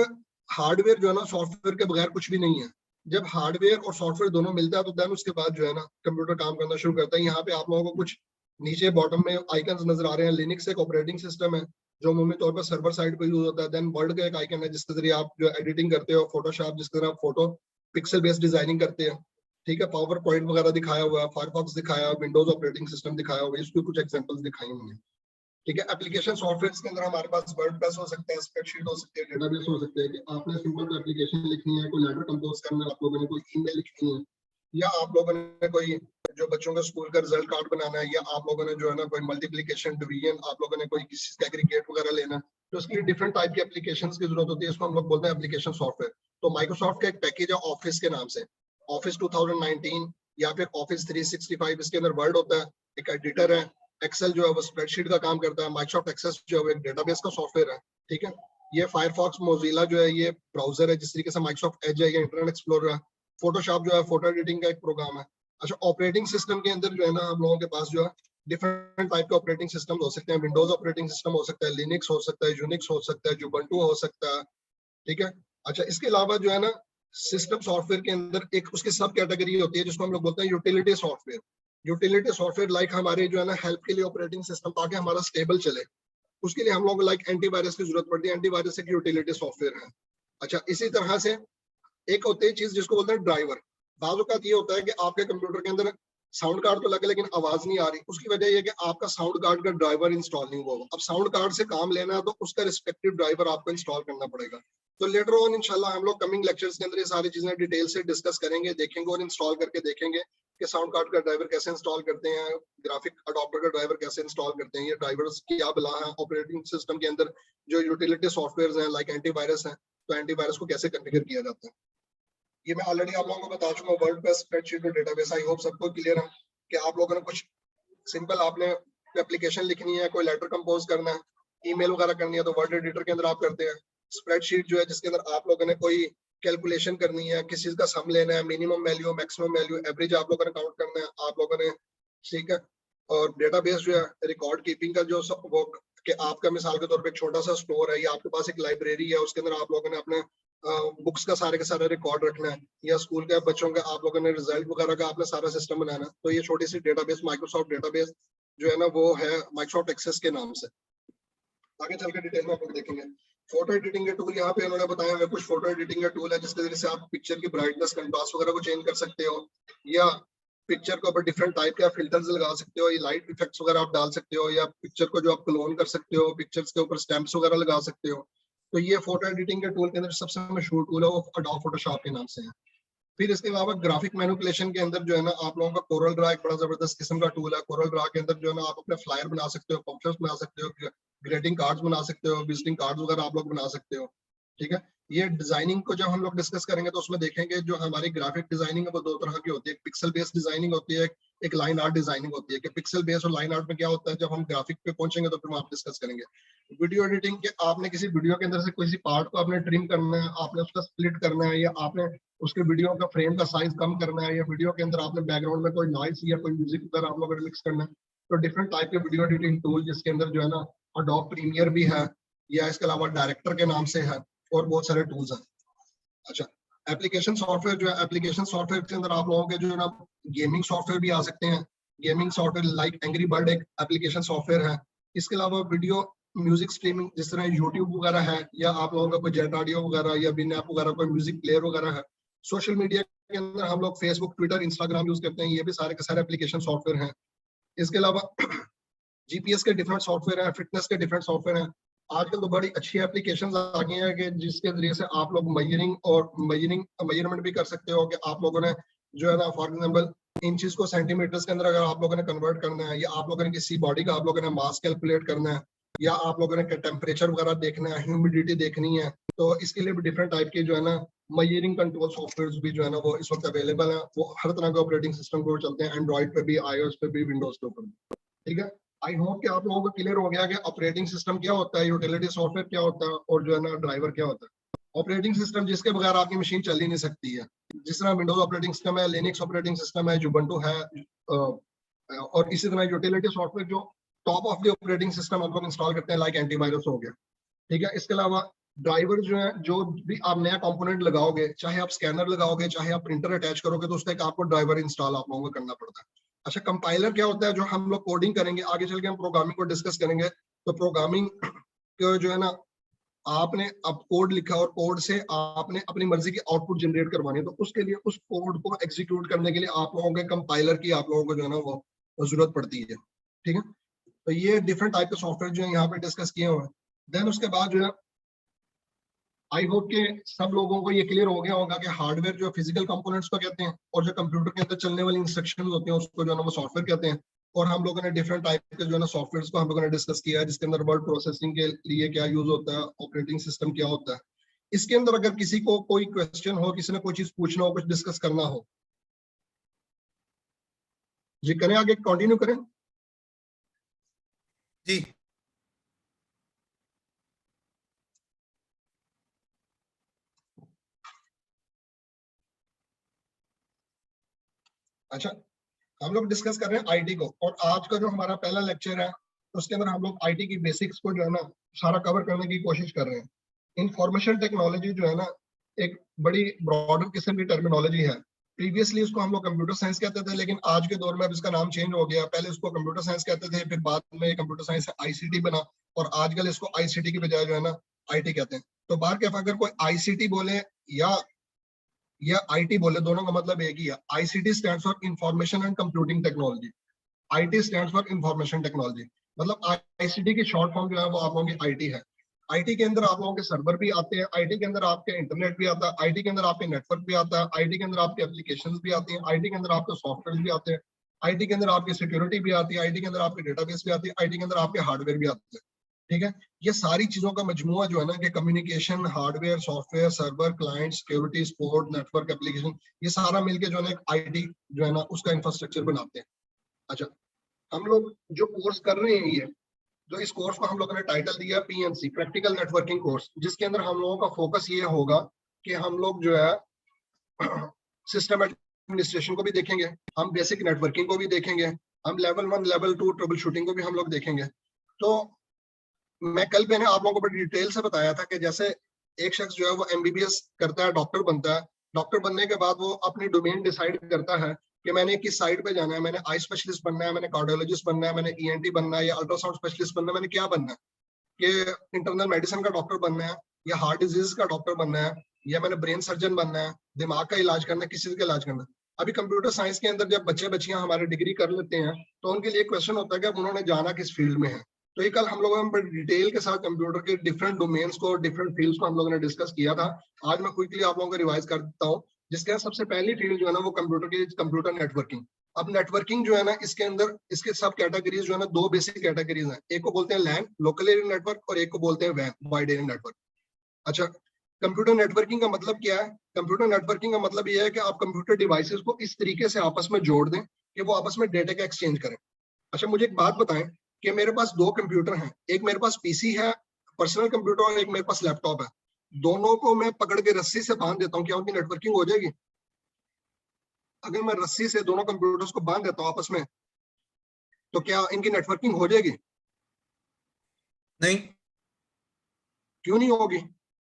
हार्डवेयर जो है ना सॉफ्टवेयर के बगैर कुछ भी नहीं है। जब हार्डवेयर और सॉफ्टवेयर दोनों मिलता है तो देन उसके बाद जो है ना कंप्यूटर काम करना शुरू करता है। यहाँ पे आप लोगों को कुछ नीचे बॉटम में आइकन्स नजर आ रहे हैं। लिनक्स एक ऑपरेटिंग सिस्टम है जो अमूमी तौर पर सर्वर साइड पे यूज होता है। देन वर्ड का एक आइकन है जिसके जरिए आप जो एडिटिंग करते हो, फोटोशॉप जिसके जरिए आप फोटो पिक्सल बेस्ड डिजाइनिंग करते हैं, ठीक है। पावर पॉइंट वगैरह दिखाया हुआ है, फायरफॉक्स दिखाया, विंडोज ऑपरेटिंग सिस्टम दिखाया हुआ है, इसकी कुछ एग्जांपल्स दिखाई हमने, ठीक है। एप्लीकेशन सॉफ्टवेयर के अंदर हमारे पास वर्डप्रेस हो सकता है, स्प्रेडशीट हो सकती है, डेटाबेस हो सकते हैं कि आपने सिंपल एप्लीकेशन लिखनी है, कोई लेटर कंपोज करना है, आप लोगों ने कोई ईमेल लिखनी है, या आप लोगों ने कोई जो बच्चों का स्कूल का रिजल्ट कार्ड बनाना है, या आप लोगों ने जो है ना कोई मल्टीप्लिकेशन, डिवीजन, आप लोगों ने कोई किसी का एग्रीगेट वगैरह लेना, तो उसके लिए डिफरेंट टाइप की एप्लीकेशंस की जरूरत होती है। इसको हम लोग बोलते हैं एप्लीकेशन सॉफ्टवेयर। तो माइक्रोसॉफ्ट का एक पैकेज है ऑफिस के नाम से, ऑफिस 2019 या फिर ऑफिस 365। इसके अंदर वर्ड होता है, एक एडिटर है, एक्सेल जो है वो स्प्रेडशीट का काम करता है, माइक्रोसॉफ्ट एक्सेस जो है एक डेटाबेस का सॉफ्टवेयर है, ठीक है। ये फायरफॉक्स, मोजिला जो है ये ब्राउजर है, जिस तरीके से माइक्रोसॉफ्ट एज है या इंटरनेट एक्सप्लोरर है। फोटोशॉप जो है फोटो एडिटिंग का एक प्रोग्राम है। अच्छा, ऑपरेटिंग सिस्टम के अंदर जो है ना हम लोगों के पास जो है डिफरेंट टाइप के ऑपरेटिंग सिस्टम हो सकते हैं। विंडोज ऑपरेटिंग सिस्टम हो सकता है, लिनक्स हो सकता है, यूनिक्स हो सकता है, जुबंटू हो सकता है, ठीक है। अच्छा, इसके अलावा जो है ना सिस्टम सॉफ्टवेयर के अंदर एक उसकी सब कैटेगरी होती है जिसको हम लोग बोलते हैं utility software. Utility software like हमारे जो है ना हेल्प के लिए ऑपरेटिंग सिस्टम, ताकि हमारा स्टेबल चले, उसके लिए हम लोग लाइक एंटीवायरस की जरूरत पड़ती है। एंटीवायरस एक यूटिलिटी सॉफ्टवेयर है। अच्छा, इसी तरह से एक होती है चीज जिसको बोलते हैं ड्राइवर। बाज़ औक़ात ये होता है कि आपके कंप्यूटर के अंदर साउंड कार्ड तो लगा लेकिन आवाज नहीं आ रही। उसकी वजह ये है कि आपका साउंड कार्ड का ड्राइवर इंस्टॉल नहीं हुआ। अब साउंड कार्ड से काम लेना है तो उसका रिस्पेक्टिव ड्राइवर आपको इंस्टॉल करना पड़ेगा। तो लेटर ऑन इंशाल्लाह हम लोग कमिंग लेक्चर्स के अंदर ये सारी चीजें डिटेल से डिस्कस करेंगे, देखेंगे और इंस्टॉल करके देखेंगे कि साउंड कार्ड का ड्राइवर कैसे इंस्टॉल करते हैं, ग्राफिक अडॉप्टर का ड्राइवर कैसे इंस्टॉल करते हैं, ये ड्राइवर्स की क्या बला है ऑपरेटिंग सिस्टम के अंदर जो यूटिलिटी सॉफ्टवेयर हैं लाइक एंटीवायरस है, तो एंटीवायरस को कैसे कॉन्फ़िगर किया जाता है। ये मैं ऑलरेडी आप लोगों को बता चुका हूँ। वर्डप्रेस स्प्रेडशीट और डेटाबेस, आई होप सबको क्लियर है कि आप लोगों ने कुछ सिंपल आपने एप्लीकेशन लिखनी है, कोई लेटर कंपोज करना है, ईमेल वगैरह करनी है तो वर्ड एडिटर के अंदर आप करते हैं। स्प्रेडशीट जो है जिसके अंदर आप लोगों ने कोई कैलकुलेशन करनी है, किसी चीज का सम लेना है, minimum value, maximum value, average आप लोगों ने काउंट करना है आप लोगों ने, ठीक है। और डेटाबेस जो है रिकॉर्ड कीपिंग का जो सब वो कि आपका मिसाल के तौर पे एक छोटा सा स्टोर है या आपके पास एक लाइब्रेरी है, उसके अंदर आप लोगों ने अपने बुक्स का सारा रिकॉर्ड रखना है, या स्कूल के बच्चों का आप लोगों ने रिजल्ट वगैरह का आपने सारा सिस्टम बनाना है। तो ये छोटी सी डेटाबेस माइक्रोसॉफ्ट डेटाबेस जो है ना वो है माइक्रोसॉफ्ट एक्सेस के नाम से। आगे चल के डिटेल में आप लोग देखेंगे। फोटो एडिटिंग के टूल यहाँ पे उन्होंने बताया हुआ कुछ फोटो एडिटिंग का टूल है जिसके जरिए से आप पिक्चर की ब्राइटनेस, कंट्रास्ट वगैरह को चेंज कर सकते हो, या पिक्चर के ऊपर डिफरेंट टाइप के फिल्टर्स लगा सकते हो, या लाइट इफेक्ट्स वगैरह आप डाल सकते हो, या पिक्चर को जो आप क्लोन कर सकते हो, पिक्चर्स के ऊपर स्टैम्प्स वगैरह लगा सकते हो। तो ये फोटो एडिटिंग के टूल के अंदर सबसे मशहूर टूल है वो अडोब फोटोशॉप के नाम से है। फिर इसके अलावा ग्राफिक मैनिपुलेशन के अंदर जो है ना आप लोगों का कोरल ड्रा एक बड़ा जबरदस्त किस्म का टूल है। कोरल ड्रा के अंदर जो है ना आप अपने फ्लायर बना सकते हो, पम्पलेट्स बना सकते हो, ग्रीटिंग कार्ड्स बना सकते हो, विजिटिंग कार्ड्स वगैरह आप लोग बना सकते हो, ठीक है। ये डिजाइनिंग को जब हम लोग डिस्कस करेंगे तो उसमें देखेंगे जो हमारी ग्राफिक डिजाइनिंग है वो दो तरह की होती है। एक पिक्सल बेस्ड डिजाइनिंग होती है, एक लाइन आर्ट डिजाइनिंग होती है। कि पिक्सल बेस्ड और लाइन आर्ट में क्या होता है, जब हम ग्राफिक पे पहुंचेंगे तो फिर हम आप डिस्कस करेंगे। वीडियो एडिटिंग के आपने किसी वीडियो के अंदर से किसी पार्ट को आपने ट्रिम करना है, आपने उसका स्प्लिट करना है, या आपने उसके वीडियो का फ्रेम का साइज कम करना है, या वीडियो के अंदर आपने बैकग्राउंड में कोई नॉइस या कोई म्यूजिक वगैरह आप लोगों ने मिक्स करना है, तो डिफरेंट टाइप के वीडियो एडिटिंग टूल जिसके अंदर जो है ना अडोब प्रीमियर भी है, या इसके अलावा डायरेक्टर के नाम से है, और बहुत सारे टूल्स हैं। अच्छा, एप्लीकेशन सॉफ्टवेयर जो है, एप्लीकेशन सॉफ्टवेयर के अंदर आप लोगों के जो है ना गेमिंग सॉफ्टवेयर भी आ सकते हैं। Gaming software like angry bird एक एप्लीकेशन सॉफ्टवेयर है। इसके अलावा वीडियो म्यूजिक स्ट्रीमिंग जिस तरह यूट्यूब वगैरह है, या आप लोगों का कोई जेट ऑडियो वगैरह या बिन ऐप वगैरह कोई म्यूजिक प्लेयर वगैरह है। सोशल मीडिया के अंदर हम लोग फेसबुक, ट्विटर, इंस्टाग्राम यूज करते हैं, ये भी सारे के सारे एप्लीकेशन सॉफ्टवेयर हैं। इसके अलावा जीपीएस के डिफरेंट सॉफ्टवेयर है, फिटनेस के डिफरेंट सॉफ्टवेयर हैं। आजकल तो बड़ी अच्छी एप्लीकेशंस आ गई हैं कि जिसके जरिए से आप लोग मेजरमेंट भी कर सकते हो कि आप लोगों ने जो है ना फॉर एग्जांपल इंचेस को सेंटीमीटर्स के अंदर अगर आप लोगों ने कन्वर्ट करना है, या आप लोगों ने किसी बॉडी का आप लोगों ने मास कैलकुलेट करना है, या आप लोगों ने टेम्परेचर वगैरह देखना है, ह्यूमिडिटी देखनी है, तो इसके लिए भी डिफरेंट टाइप के जो है ना मेजरिंग कंट्रोल सॉफ्टवेयर भी जो है ना वो इस वक्त अवेलेबल है। वो हर तरह के ऑपरेटिंग सिस्टम को चलते हैं, एंड्रॉइड पे भी, आईओएस पे भी, विंडोज के ऊपर, ठीक है। आई होप कि आप लोगों को क्लियर हो गया कि ऑपरेटिंग सिस्टम क्या होता है, यूटिलिटी सॉफ्टवेयर क्या होता है, और जो है ना ड्राइवर क्या होता है। ऑपरेटिंग सिस्टम जिसके बगैर आपकी मशीन चल ही नहीं सकती है। जिस तरह विंडोज ऑपरेटिंग सिस्टम है, लिनक्स ऑपरेटिंग सिस्टम है, जुबंटू है, और इसी तरह यूटिलिटी सॉफ्टवेयर जो top of the operating system हम लोग इंस्टॉल करते हैं लाइक एंटीवायरस हो गया, ठीक है। इसके अलावा ड्राइवर जो है, जो भी आप नया कंपोनेंट लगाओगे, चाहे आप स्कैनर लगाओगे, चाहे आप प्रिंटर अटैच करोगे, तो उसका एक आपको ड्राइवर इंस्टॉल आप लोगों को करना पड़ता है। अच्छा, कंपाइलर क्या होता है, जो हम लोग कोडिंग करेंगे, आगे चल के हम प्रोग्रामिंग को डिस्कस करेंगे। तो प्रोग्रामिंग जो है ना आपने अब कोड लिखा और कोड से आपने अपनी मर्जी की आउटपुट जनरेट करवानी है, तो उसके लिए उस कोड को एग्जीक्यूट करने के लिए आप लोगों के कंपाइलर की आप लोगों को जो है ना वो जरूरत पड़ती है, ठीक है। तो ये डिफरेंट टाइप के सॉफ्टवेयर जो है यहाँ पे डिस्कस किए हुए हैं। देन उसके बाद जो है आई होप के सब लोगों को ये क्लियर हो गया होगा कि हार्डवेयर जो फिजिकल कंपोनेंट्स को कहते हैं, और जो कंप्यूटर के अंदर चलने वाली इंस्ट्रक्शंस होती हैं उसको जो है ना वो सॉफ्टवेयर कहते हैं। और हम लोगों ने डिफरेंट टाइप के जो है ना सॉफ्टवेयर को हम लोगों ने डिस्कस किया है, जिसके अंदर वर्ड प्रोसेसिंग के लिए क्या यूज होता है, ऑपरेटिंग सिस्टम क्या होता है। इसके अंदर अगर किसी को कोई क्वेश्चन हो, किसी ने कोई चीज पूछना हो, कुछ डिस्कस करना हो, जी करें, आगे कंटिन्यू करें जी। अच्छा, हम लोग डिस्कस कर रहे हैं आईटी को, और आज का जो हमारा पहला लेक्चर है उसके अंदर हम लोग आईटी की बेसिक्स को जो है ना सारा कवर करने की कोशिश कर रहे हैं। इंफॉर्मेशन टेक्नोलॉजी जो है ना एक बड़ी ब्रॉडर किस्म की टर्मिनोलॉजी है। प्रीवियसली उसको हम लोग कंप्यूटर साइंस कहते थे, लेकिन आज के दौर में अब इसका नाम चेंज हो गया। पहले उसको कंप्यूटर साइंस कहते थे, फिर बाद में कंप्यूटर साइंस आईसीटी बना, और आजकल इसको आईसीटी की बजाय जो है ना आईटी कहते हैं। तो बाहर के अगर कोई आईसीटी बोले या आईटी बोले, दोनों का मतलब एक ही है। ICT stands for information and computing technology, IT stands for information technology. मतलब आईसीटी की शॉर्ट फॉर्म जो है वो आप लोगों की आईटी है। आईटी के अंदर आप लोगों के सर्वर भी आते हैं, आईटी के अंदर आपके इंटरनेट भी आता है, आईटी के अंदर आपके नेटवर्क भी आता है, आईटी के अंदर आपके एप्लीकेशंस भी आती हैं, आईटी के अंदर आपके सॉफ्टवेयर भी आते हैं, आईटी के अंदर आपकी सिक्योरिटी भी आती है, आईटी के अंदर आपके डेटाबेस भी आती है, आईटी के अंदर आपके हार्डवेयर भी आते हैं। ठीक है, ये सारी चीजों का मजमुआ जो है ना कि communication, hardware, software, server, client, security, support, network, application, ये सारा मिलके जो है ना आईटी जो है ना उसका इंफ्रास्ट्रक्चर बनाते हैं। अच्छा, हम लोग जो कोर्स कर रहे हैं ये, जो इस कोर्स को हम लोगों ने टाइटल दिया पीएनसी, प्रैक्टिकल नेटवर्किंग कोर्स, जिसके अंदर हम लोगों का फोकस ये होगा कि हम लोग जो है सिस्टम एडमिनिस्ट्रेशन को भी देखेंगे, हम बेसिक नेटवर्किंग को भी देखेंगे, हम लेवल 1 लेवल 2 ट्रबल शूटिंग को भी हम लोग देखेंगे। तो मैं कल मैंने आप लोगों को बड़ी डिटेल से बताया था कि जैसे एक शख्स जो है वो एमबीबीएस करता है, डॉक्टर बनता है, डॉक्टर बनने के बाद वो अपनी डोमेन डिसाइड करता है कि मैंने किस साइड पे जाना है, मैंने आई स्पेशलिस्ट बनना है, मैंने कार्डियोलॉजिस्ट बनना है, मैंने ईएनटी बनना है या अल्ट्रासाउंड स्पेशलिस्ट बनना है, मैंने क्या बनना है, कि इंटरनल मेडिसिन का डॉक्टर बनना है या हार्ट डिजीज का डॉक्टर बनना है या मैंने ब्रेन सर्जन बनना है, दिमाग का इलाज करना है, किसी का इलाज करना है। अभी कंप्यूटर साइंस के अंदर जब बच्चे बच्चियां हमारे डिग्री कर लेते हैं तो उनके लिए क्वेश्चन होता है कि अब उन्होंने जाना किस फील्ड में है। तो ये कल हम लोगों ने बड़ी डिटेल के साथ कंप्यूटर के डिफरेंट डोमेन्स को, डिफरेंट फील्ड्स को हम लोगों ने डिस्कस किया था। आज मैं क्विकली आप लोगों को रिवाइज कर देता हूँ। जिसके सबसे पहली फील्ड जो है ना वो कंप्यूटर की कंप्यूटर नेटवर्किंग। अब नेटवर्किंग जो है ना इसके अंदर इसके सब कैटेगरीज जो है ना दो बेसिक कैटेगरीज हैं। एक को बोलते हैं लैन, लोकल एरिया नेटवर्क, और एक को बोलते हैं वैन, वाइड एरिया नेटवर्क। अच्छा, कंप्यूटर नेटवर्किंग का मतलब क्या है? कंप्यूटर नेटवर्किंग का मतलब यह है कि आप कंप्यूटर डिवाइसेस को इस तरीके से आपस में जोड़ दें कि वो आपस में डेटा का एक्सचेंज करें। अच्छा, मुझे एक बात बताएं कि मेरे पास दो कंप्यूटर हैं, एक मेरे पास पीसी है पर्सनल कंप्यूटर और एक मेरे पास लैपटॉप है। दोनों को मैं पकड़ के रस्सी से बांध देता हूँ, क्या उनकी नेटवर्किंग हो जाएगी? अगर मैं रस्सी से दोनों कंप्यूटर्स को बांध देता हूँ आपस में तो क्या इनकी नेटवर्किंग हो जाएगी? नहीं। क्यों नहीं होगी?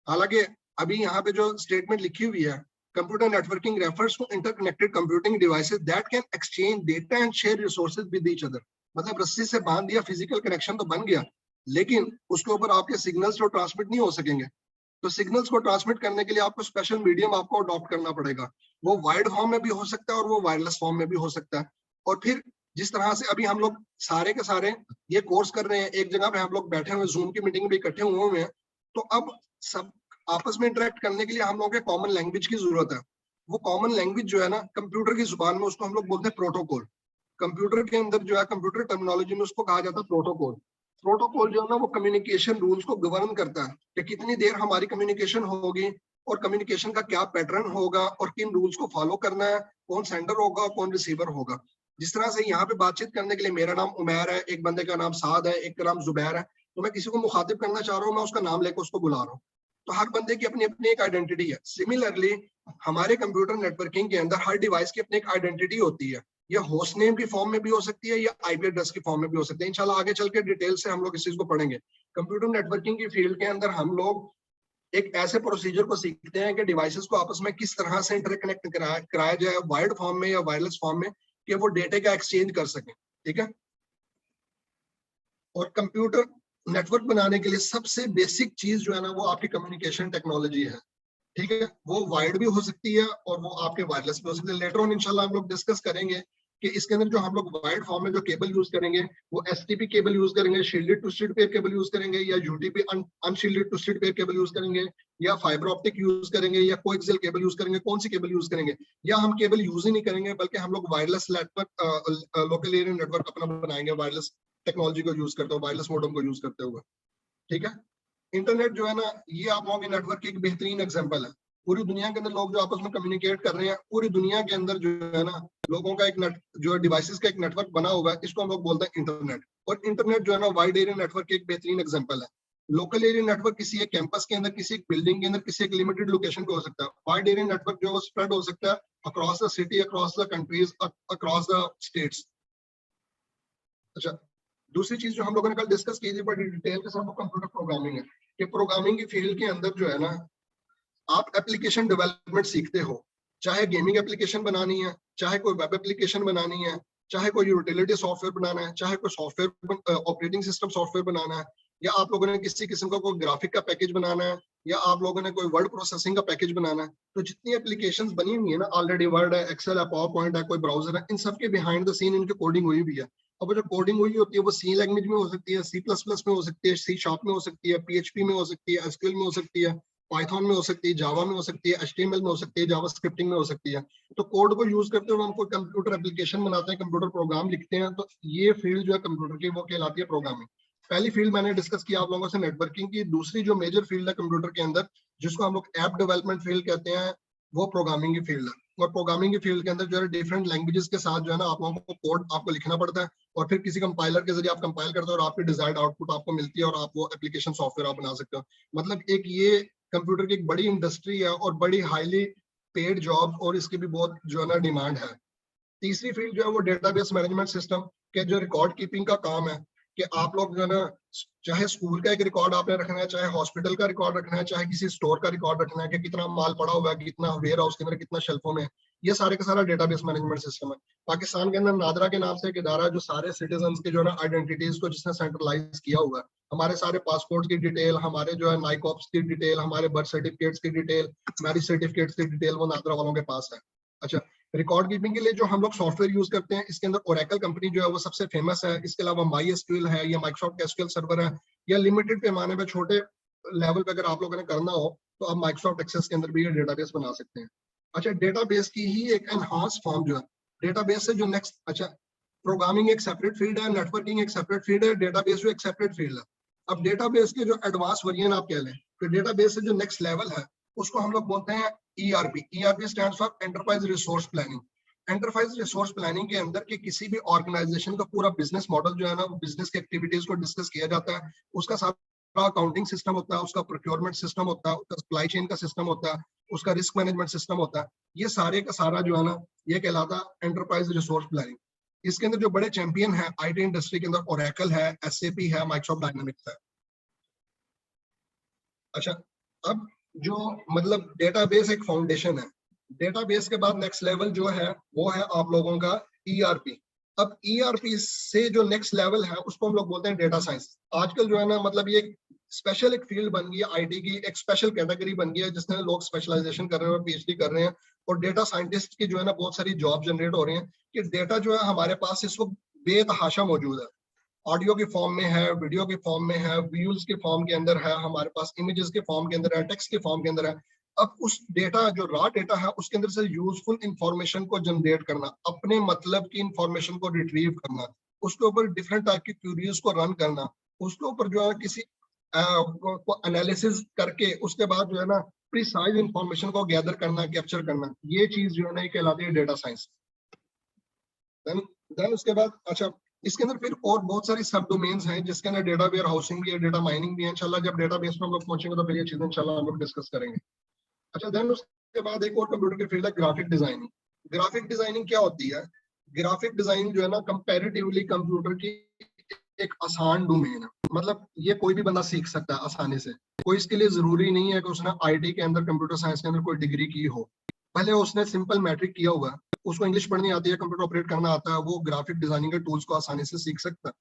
हालांकि अभी यहाँ पे जो स्टेटमेंट लिखी हुई है, computer networking refers to interconnected computing devices that can exchange data and share resources with each other. मतलब रस्सी से बांध दिया, फिजिकल कनेक्शन तो बन गया, लेकिन उसके ऊपर आपके सिग्नल्स तो ट्रांसमिट नहीं हो सकेंगे। तो सिग्नल्स को ट्रांसमिट करने के लिए आपको स्पेशल मीडियम आपको अडॉप्ट करना पड़ेगा। वो वायर्ड फॉर्म में भी हो सकता है और वो वायरलेस फॉर्म में भी हो सकता है। और फिर जिस तरह से अभी हम लोग सारे के सारे ये कोर्स कर रहे हैं, एक जगह पे हम लोग बैठे हुए, जूम की मीटिंग में इकट्ठे हुए हैं, तो अब सब आपस में इंटरेक्ट करने के लिए हम लोगों के कॉमन लैंग्वेज की जरूरत है। वो कॉमन लैंग्वेज जो है ना कंप्यूटर की जुबान में उसको हम लोग बोलते हैं प्रोटोकॉल। कंप्यूटर के अंदर जो है कंप्यूटर टर्मिनोलॉजी में उसको कहा जाता है प्रोटोकॉल। प्रोटोकॉल जो है ना वो कम्युनिकेशन रूल्स को गवर्न करता है कि कितनी देर हमारी कम्युनिकेशन होगी और कम्युनिकेशन का क्या पैटर्न होगा और किन रूल्स को फॉलो करना है, कौन सेंडर होगा कौन रिसीवर होगा। जिस तरह से यहाँ पे बातचीत करने के लिए मेरा नाम उमैर है, एक बंदे का नाम साद है, एक का नाम जुबैर है, तो मैं किसी को मुखातिब करना चाह रहा हूँ, मैं उसका नाम लेकर उसको बुला रहा हूँ। तो हर बंदे की अपनी अपनी एक आइडेंटिटी है। सिमिलरली हमारे कंप्यूटर नेटवर्किंग के अंदर हर डिवाइस की अपनी एक आइडेंटिटी होती है। ये होस्ट नेम की फॉर्म में भी हो सकती है या आईपी एड्रेस की फॉर्म में भी हो सकती है। इंशाल्लाह आगे चल के डिटेल से हम लोग इस चीज को पढ़ेंगे। कंप्यूटर नेटवर्किंग की फील्ड के अंदर हम लोग एक ऐसे प्रोसीजर को सीखते हैं कि डिवाइसेस को आपस में किस तरह से इंटरकनेक्ट कराया जाए, वायर्ड फॉर्म में या वायरलेस फॉर्म में, कि वो डेटा का एक्सचेंज कर सकें। ठीक है, और कंप्यूटर नेटवर्क बनाने के लिए सबसे बेसिक चीज जो है ना वो आपकी कम्युनिकेशन टेक्नोलॉजी है। ठीक है, वो वायर्ड भी हो सकती है और वो आपके वायरलेस भी हो सकती है। लेटर ऑन इंशाल्लाह हम लोग डिस्कस करेंगे कि इसके अंदर जो हम लोग वायर्ड फॉर्म में जो केबल यूज करेंगे वो एसटीपी केबल यूज करेंगे, shielded twisted pair cable use करेंगे, या UTP unshielded twisted pair cable use करेंगे, या फाइबर ऑप्टिक यूज करेंगे, या कोएक्सियल केबल यूज करेंगे, कौन सी केबल यूज करेंगे, या हम केबल यूज ही नहीं करेंगे बल्कि हम लोग wireless network, local area network अपना बनाएंगे वायरलेस टेक्नोलॉजी को यूज करते हुए, वायरलेस मॉडेम को यूज करते हुए। ठीक है, इंटरनेट जो है ना ये आप लोगों के नेटवर्क की एक बेहतरीन एग्जांपल है। पूरी दुनिया के अंदर लोग जो आपस में कम्युनिकेट कर रहे हैं, पूरी दुनिया के अंदर जो है ना लोगों का एक नेट जो है डिवाइसेस का एक नेटवर्क बना हुआ है, इसको हम लोग बोलते हैं इंटरनेट। और इंटरनेट जो है ना वाइड एरिया नेटवर्क की एक बेहतरीन एग्जांपल है। लोकल एरिया नेटवर्क किसी एक कैंपस के अंदर, किसी एक बिल्डिंग के अंदर, किसी एक लिमिटेड लोकेशन पे हो सकता है। वाइड एरिया नेटवर्क जो है वो स्प्रेड हो सकता है across the city, across the countries, across the states. अच्छा, दूसरी चीज जो हम लोगों ने कल डिस्कस की थी बड़ी डिटेल के साथ, वो कंप्यूटर प्रोग्रामिंग है। कि प्रोग्रामिंग की फील्ड के अंदर जो है ना आप एप्लीकेशन डेवलपमेंट सीखते हो, चाहे गेमिंग एप्लीकेशन बनानी है, चाहे कोई वेब एप्लीकेशन बनानी है, चाहे कोई यूटिलिटी सॉफ्टवेयर बनाना है, चाहे कोई सॉफ्टवेयर ऑपरेटिंग सिस्टम सॉफ्टवेयर बनाना है, या आप लोगों ने किसी किस्म का कोई ग्राफिक का पैकेज बनाना है, या आप लोगों ने कोई वर्ड प्रोसेसिंग का पैकेज बनाना है, तो जितनी एप्लीकेशंस बनी हुई है ना ऑलरेडी, वर्ड है, एक्सेल है, पावर पॉइंट है, कोई ब्राउजर है, इन सब के बिहाइंड द सीन इनकी कोडिंग हुई भी है। अब वो जो कोडिंग हुई होती है वो सी लैंग्वेज में हो सकती है, सी प्लस प्लस में हो सकती है, सी शार्प में हो सकती है, पीएचपी में हो सकती है, एसक्यूएल में हो सकती है, पाइथन में हो सकती है, जावा में हो सकती है, एचटीएमएल में हो सकती है, जावा स्क्रिप्टिंग में हो सकती है। तो कोड को यूज करते हुए हम कोई कंप्यूटर एप्लीकेशन बनाते हैं, कंप्यूटर प्रोग्राम लिखते हैं, तो ये फील्ड जो है कंप्यूटर की वो कहलाती है प्रोग्रामिंग। पहली फील्ड मैंने डिस्कस किया आप लोगों से नेटवर्किंग की। दूसरी जो मेजर फील्ड है कंप्यूटर के अंदर, जिसको हम लोग ऐप डेवलपमेंट फील्ड कहते हैं, वो प्रोग्रामिंग की फील्ड है। और प्रोग्रामिंग की फील्ड के अंदर जो है डिफरेंट लैंग्वेजेस के साथ जो है ना आप लोगों को कोड आपको लिखना पड़ता है, और फिर किसी कंपाइलर के जरिए आप कंपाइल करते हो और आपकी डिजायर्ड आउटपुट आपको मिलती है, और आप वो एप्लीकेशन सॉफ्टवेयर आप बना सकते हो। मतलब एक ये कंप्यूटर की एक बड़ी इंडस्ट्री है और बड़ी हाईली पेड जॉब, और इसकी भी बहुत जो है ना डिमांड है। तीसरी फील्ड जो है वो डेटाबेस मैनेजमेंट सिस्टम के जो रिकॉर्ड कीपिंग का काम है, कि आप लोग जो है ना, चाहे स्कूल का एक रिकॉर्ड आपने रखना है, चाहे हॉस्पिटल का रिकॉर्ड रखना है, चाहे किसी स्टोर का रिकॉर्ड रखना है कि कितना माल पड़ा हुआ है, कितना वेयर हाउस के अंदर, कितना शेल्फों में, ये सारे का सारा डेटाबेस मैनेजमेंट सिस्टम है। पाकिस्तान के अंदर नादरा के नाम से एक इदारा है जो सारे सिटीजन के जो है ना आइडेंटिटीज को जिसने सेंट्रलाइज किया हुआ है। हमारे सारे पासपोर्ट की डिटेल, हमारे जो है नाइकॉप्स की डिटेल, हमारे बर्थ सर्टिफिकेट्स की डिटेल, मैरिज सर्टिफिकेट्स की डिटेल वो नादरा वालों के पास है। अच्छा, रिकॉर्ड कीपिंग के लिए जो हम लोग सॉफ्टवेयर यूज करते हैं, इसके अंदर ओरेकल कंपनी जो है वो सबसे फेमस है। इसके अलावा माई एसक्यूएल है, या माइक्रोसॉफ्ट एसक्यूएल सर्वर है, या लिमिटेड पैमाने पे छोटे लेवल पे अगर आप लोगों ने करना हो तो आप माइक्रोसॉफ्ट एक्सेस के अंदर भी ये डेटाबेस बना सकते हैं। अच्छा, डेटाबेस की ही एक एनहांस फॉर्म जो है, डेटाबेस से जो नेक्स्ट, अच्छा, प्रोग्रामिंग एक सेपरेट फील्ड है, नेटवर्किंग एक सेपरेट फील्ड है, डेटाबेस जो एक सेपरेट फील्ड है। अब डेटाबेस के जो एडवांस वर्जन आप कह लें, तो डेटाबेस से जो नेक्स्ट लेवल है उसको हम लोग बोलते हैं ERP. ERP stands for enterprise resource planning. Enterprise resource planning के अंदर कि किसी भी ऑर्गेनाइजेशन का पूरा बिजनेस मॉडल जो है ना, बिजनेस की एक्टिविटीज को डिस्कस किया जाता है। उसका सारा अकाउंटिंग सिस्टम होता है, उसका प्रोक्योरमेंट सिस्टम होता है, उसका सप्लाई चेन का सिस्टम होता है, उसका रिस्क मैनेजमेंट सिस्टम होता है। ये सारे का सारा जो है ना, ये कहलाता है एंटरप्राइज रिसोर्स प्लानिंग। इसके अंदर जो बड़े चैंपियन है आईटी इंडस्ट्री के अंदर, ओरेकल है, एसएपी है, माइक्रोसॉफ्ट डायनामिक्स है। अच्छा, अब जो मतलब डेटाबेस एक फाउंडेशन है, डेटाबेस के बाद नेक्स्ट लेवल जो है वो है आप लोगों का ईआरपी। अब ईआरपी से जो नेक्स्ट लेवल है उसको हम लोग बोलते हैं डेटा साइंस। आजकल जो है ना, मतलब ये स्पेशल एक फील्ड बन गई है, आईटी की एक स्पेशल कैटेगरी बन गई है जिसमें लोग स्पेशलाइजेशन कर रहे हैं, पीएचडी कर रहे हैं, और डेटा साइंटिस्ट की जो है ना बहुत सारी जॉब जनरेट हो रही है। कि डेटा जो है हमारे पास इस वक्त बेतहाशा मौजूद है, ऑडियो के फॉर्म में है, वीडियो के फॉर्म में है, व्यूज के फॉर्म के अंदर है, हमारे पास इमेजेस के फॉर्म के अंदर है, टेक्स्ट के फॉर्म के अंदर है। अब उस डेटा जो रॉ डेटा है उसके अंदर से यूजफुल इंफॉर्मेशन को जनरेट करना, अपने मतलब की इंफॉर्मेशन को रिट्रीव करना, उसके ऊपर डिफरेंट टाइप की क्यूरीज को रन करना, उसके ऊपर जो है किसी को एनालिसिस करके उसके बाद जो है ना प्रिसाइज इंफॉर्मेशन को गैदर करना, कैप्चर करना, ये चीज जो है ना ये कहलाती है डेटा साइंस। देन देन उसके बाद, अच्छा, इसके अंदर फिर और बहुत सारी सब डोमेन्स हैं जिसके अंदर डेटा वेयर हाउसिंग भी है, डेटा माइनिंग भी है। इंशाल्लाह जब डेटाबेस में हम लोग पहुंचेंगे तो फिर ये चीजें इंशाल्लाह हम लोग डिस्कस करेंगे। अच्छा, देन उसके बाद एक और कंप्यूटर की फील्ड है ग्राफिक डिजाइनिंग। ग्राफिक डिजाइनिंग क्या होती है? ग्राफिक डिजाइनिंग जो है ना कंपैरेटिवली कंप्यूटर की एक आसान डोमेन है। मतलब ये कोई भी बंदा सीख सकता है आसानी से। कोई इसके लिए जरूरी नहीं है कि उसने आईटी के अंदर, कंप्यूटर साइंस के अंदर कोई डिग्री की हो। पहले उसने सिंपल मैट्रिक किया हुआ है, उसको इंग्लिश पढ़नी आती है, कंप्यूटर ऑपरेट करना आता है, वो ग्राफिक डिजाइनिंग के टूल्स को आसानी से सीख सकता है।